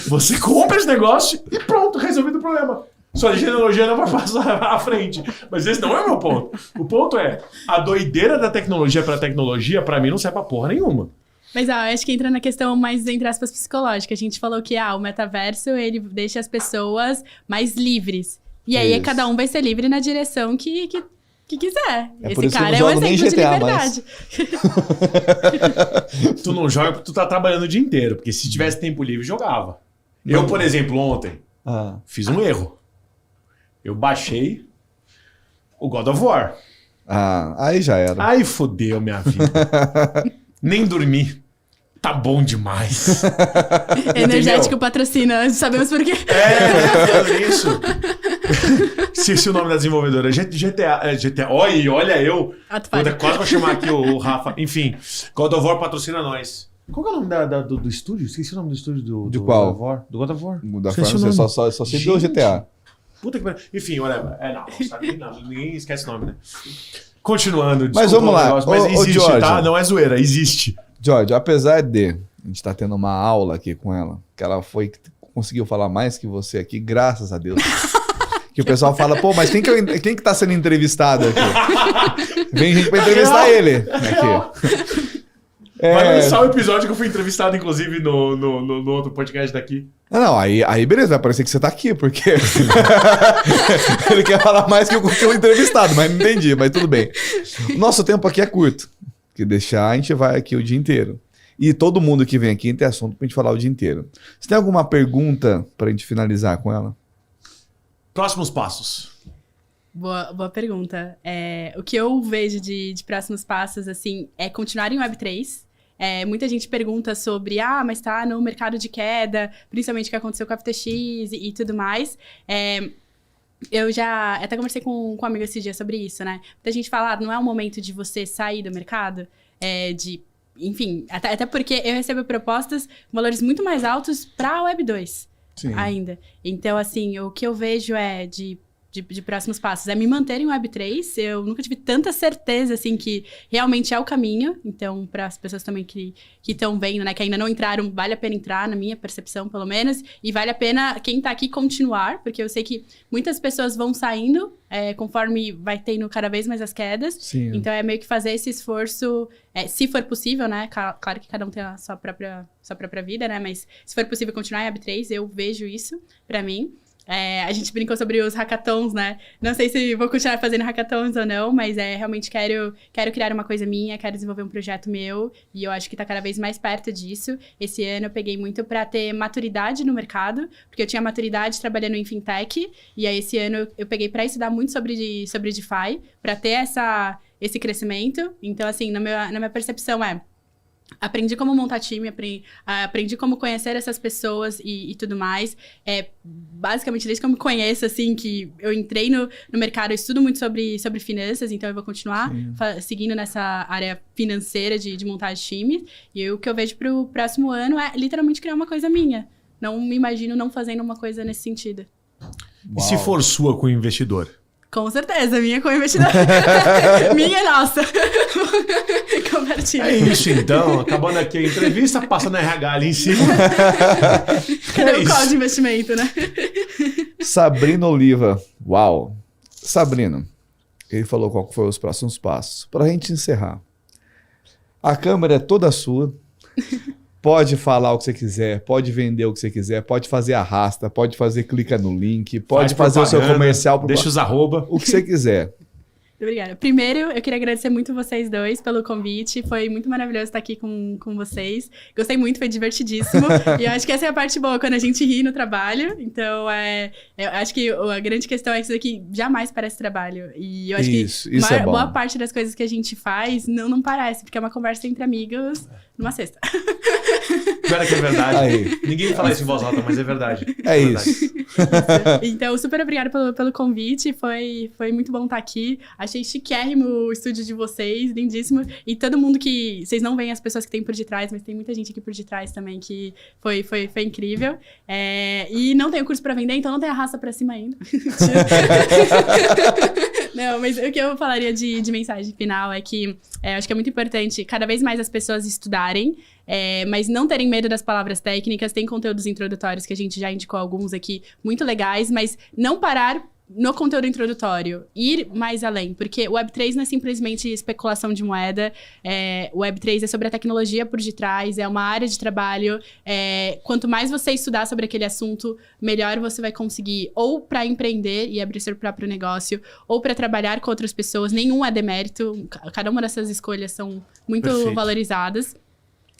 Speaker 2: Você compra esse negócio e pronto, resolvido o problema. Sua genealogia não vai passar à frente. Mas esse não é o meu ponto. O ponto é, a doideira da tecnologia pela tecnologia, pra mim, não serve pra porra nenhuma.
Speaker 3: Mas eu acho que entra na questão mais, entre aspas, psicológica. A gente falou que o metaverso, ele deixa as pessoas mais livres. E aí cada um vai ser livre na direção que quiser. Esse cara é um exemplo de liberdade.
Speaker 2: Tu não joga porque tu tá trabalhando o dia inteiro. Porque se tivesse tempo livre, jogava. Eu, por exemplo, ontem, fiz um erro. Eu baixei o God of War.
Speaker 1: Aí já era.
Speaker 2: Aí fodeu minha vida. Nem dormi. Tá bom demais.
Speaker 3: Energético patrocina, sabemos por quê.
Speaker 2: Isso. Esqueci o nome da desenvolvedora. GTA. Olha eu. Quase vou chamar aqui o Rafa. Enfim, God of War patrocina nós. Qual que é o nome do estúdio? Esqueci o nome do estúdio
Speaker 1: de qual?
Speaker 2: God of War. Do God of War.
Speaker 1: Da forma, só sei do GTA.
Speaker 2: Puta que pariu. Enfim, whatever. Ninguém esquece o nome, né? Continuando.
Speaker 1: Mas vamos lá.
Speaker 2: Mas existe, George, tá? Não é zoeira, existe.
Speaker 1: George, apesar de a gente tá tendo uma aula aqui com ela, que ela conseguiu falar mais que você aqui, graças a Deus. Que o pessoal fala, pô, mas quem que tá sendo entrevistado aqui? Vem gente pra entrevistar ele aqui.
Speaker 2: Vai lançar o episódio que eu fui entrevistado, inclusive, no outro podcast daqui.
Speaker 1: Não, aí beleza, vai parecer que você tá aqui, porque ele quer falar mais que o entrevistado, mas não entendi, mas tudo bem. Nosso tempo aqui é curto, que deixar a gente vai aqui o dia inteiro. E todo mundo que vem aqui tem assunto pra gente falar o dia inteiro. Você tem alguma pergunta pra gente finalizar com ela?
Speaker 2: Próximos passos.
Speaker 3: Boa pergunta. O que eu vejo de próximos passos, assim, é continuar em Web3. Muita gente pergunta sobre, mas tá no mercado de queda, principalmente o que aconteceu com a FTX e tudo mais. Eu já até conversei com um amigo esse dia sobre isso, né? Muita gente fala, não é o momento de você sair do mercado, enfim, até porque eu recebo propostas com valores muito mais altos para a Web 2 ainda. Então, assim, o que eu vejo de próximos passos é me manter em Web3. Eu nunca tive tanta certeza, assim, que realmente é o caminho. Então, para as pessoas também que estão vendo, né, que ainda não entraram, vale a pena entrar, na minha percepção, pelo menos. E vale a pena, quem tá aqui, continuar, porque eu sei que muitas pessoas vão saindo conforme vai tendo cada vez mais as quedas.
Speaker 1: Sim.
Speaker 3: Então, é meio que fazer esse esforço, se for possível, né? Claro que cada um tem a sua própria vida, né? Mas se for possível continuar em Web3, eu vejo isso para mim. A gente brincou sobre os hackathons, né? Não sei se vou continuar fazendo hackathons ou não, mas realmente quero criar uma coisa minha, quero desenvolver um projeto meu, e eu acho que tá cada vez mais perto disso. Esse ano eu peguei muito pra ter maturidade no mercado, porque eu tinha maturidade trabalhando em fintech, e aí esse ano eu peguei pra estudar muito sobre DeFi, pra ter esse crescimento. Então, assim, na minha percepção aprendi como montar time, aprendi como conhecer essas pessoas e tudo mais. Basicamente, desde que eu me conheço, assim, que eu entrei no mercado, eu estudo muito sobre finanças, então eu vou continuar seguindo nessa área financeira de montar time. E o que eu vejo pro próximo ano é literalmente criar uma coisa minha. Não me imagino não fazendo uma coisa nesse sentido.
Speaker 2: E se for sua com o investidor?
Speaker 3: Com certeza, minha com investidor. Minha e nossa. Compartilha.
Speaker 2: É isso então, acabando aqui a entrevista, passa no RH ali em cima.
Speaker 3: Cadê o call de investimento, né?
Speaker 1: Sabrina Oliva. Uau. Sabrina, ele falou qual foram os próximos passos. Para a gente encerrar. A câmera é toda sua. Pode falar o que você quiser, pode vender o que você quiser, pode fazer arrasta, pode fazer clica no link, pode fazer o seu comercial.
Speaker 2: Deixa os arroba.
Speaker 1: O que você quiser.
Speaker 3: Obrigada. Primeiro, eu queria agradecer muito vocês dois pelo convite. Foi muito maravilhoso estar aqui com vocês. Gostei muito, foi divertidíssimo. E eu acho que essa é a parte boa, quando a gente ri no trabalho. Então, eu acho que a grande questão é que isso aqui jamais parece trabalho. E eu acho que boa parte das coisas que a gente faz não parece, porque é uma conversa entre amigos numa sexta.
Speaker 2: Espera que é verdade. Aí. Ninguém fala isso em voz alta, mas é verdade.
Speaker 1: É isso.
Speaker 3: Então, super obrigada pelo convite. Foi muito bom estar aqui. Achei chiquérrimo o estúdio de vocês, lindíssimo. E todo mundo que... Vocês não veem as pessoas que tem por detrás, mas tem muita gente aqui por detrás também que foi incrível. E não tenho curso pra vender, então não tem a raça pra cima ainda. Não, mas o que eu falaria de mensagem final é que acho que é muito importante cada vez mais as pessoas estudarem, mas não terem medo das palavras técnicas. Tem conteúdos introdutórios que a gente já indicou alguns aqui, muito legais, mas não parar no conteúdo introdutório, ir mais além, porque o Web3 não é simplesmente especulação de moeda, o Web3 é sobre a tecnologia por detrás, é uma área de trabalho, quanto mais você estudar sobre aquele assunto, melhor você vai conseguir, ou para empreender e abrir seu próprio negócio, ou para trabalhar com outras pessoas. Nenhum é demérito, cada uma dessas escolhas são muito valorizadas.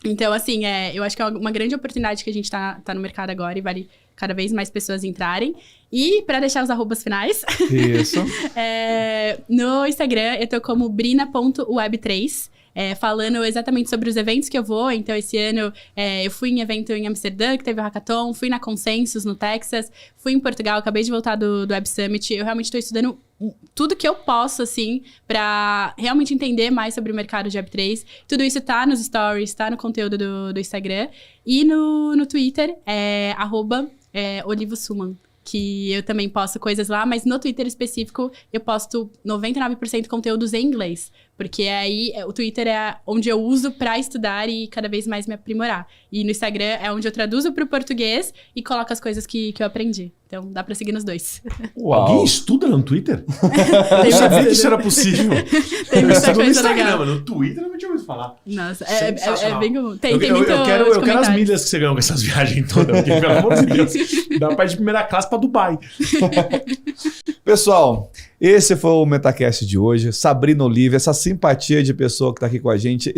Speaker 3: Então, assim, eu acho que é uma grande oportunidade que a gente tá no mercado agora e vale cada vez mais pessoas entrarem. E para deixar os arrobas finais...
Speaker 1: Isso.
Speaker 3: No Instagram, eu tô como brina.web3, falando exatamente sobre os eventos que eu vou. Então, esse ano, eu fui em evento em Amsterdã, que teve o Hackathon, fui na Consensus, no Texas, fui em Portugal, acabei de voltar do Web Summit. Eu realmente tô estudando tudo que eu posso, assim, pra realmente entender mais sobre o mercado de Web3. Tudo isso tá nos stories, tá no conteúdo do Instagram. E no Twitter, @OlivoSuman, que eu também posto coisas lá, mas no Twitter específico eu posto 99% de conteúdos em inglês, porque aí o Twitter é onde eu uso pra estudar e cada vez mais me aprimorar. E no Instagram é onde eu traduzo pro português e coloco as coisas que eu aprendi. Então dá pra seguir nos dois.
Speaker 2: Uau. Alguém estuda no Twitter? Eu sabia que isso era possível.
Speaker 3: Tem muita coisa
Speaker 2: no Instagram,
Speaker 3: legal.
Speaker 2: Mas no Twitter eu não tinha ouvido falar.
Speaker 3: Nossa, é bem comum. Tem muito
Speaker 2: eu quero as milhas que você ganhou com essas viagens todas, porque, pelo amor de Deus, dá pra ir de primeira classe pra Dubai.
Speaker 1: Pessoal, esse foi o Metacast de hoje. Sabrina Oliva, essa simpatia de pessoa que tá aqui com a gente,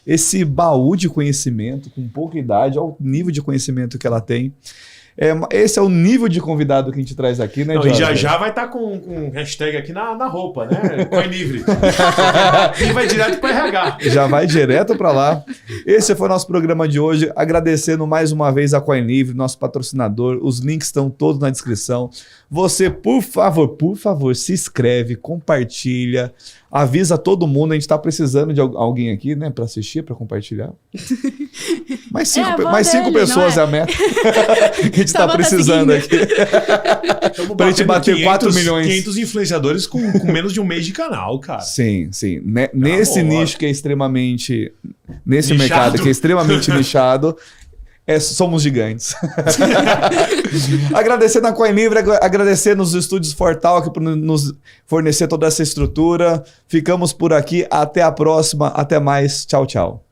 Speaker 1: esse baú de conhecimento, com pouca idade, olha o nível de conhecimento que ela tem. Esse é o nível de convidado que a gente traz aqui, né,
Speaker 2: Jorge? E já vai estar com hashtag aqui na roupa, né? Coin livre. E vai direto para RH.
Speaker 1: Já vai direto para lá. Esse foi o nosso programa de hoje. Agradecendo mais uma vez a Coin Livre, nosso patrocinador. Os links estão todos na descrição. Você, por favor, se inscreve, compartilha, avisa todo mundo. A gente está precisando de alguém aqui, né, para assistir, para compartilhar. Mais cinco pessoas é a meta que a gente está precisando aqui.
Speaker 2: Para
Speaker 1: a gente bater 4 milhões.
Speaker 2: 500 influenciadores com menos de um mês de canal, cara.
Speaker 1: Sim. Nesse nicho que é extremamente... Nesse mercado que é extremamente nichado... somos gigantes. Agradecendo a Coin Livre, agradecendo os estúdios Fortalk por nos fornecer toda essa estrutura. Ficamos por aqui. Até a próxima. Até mais. Tchau, tchau.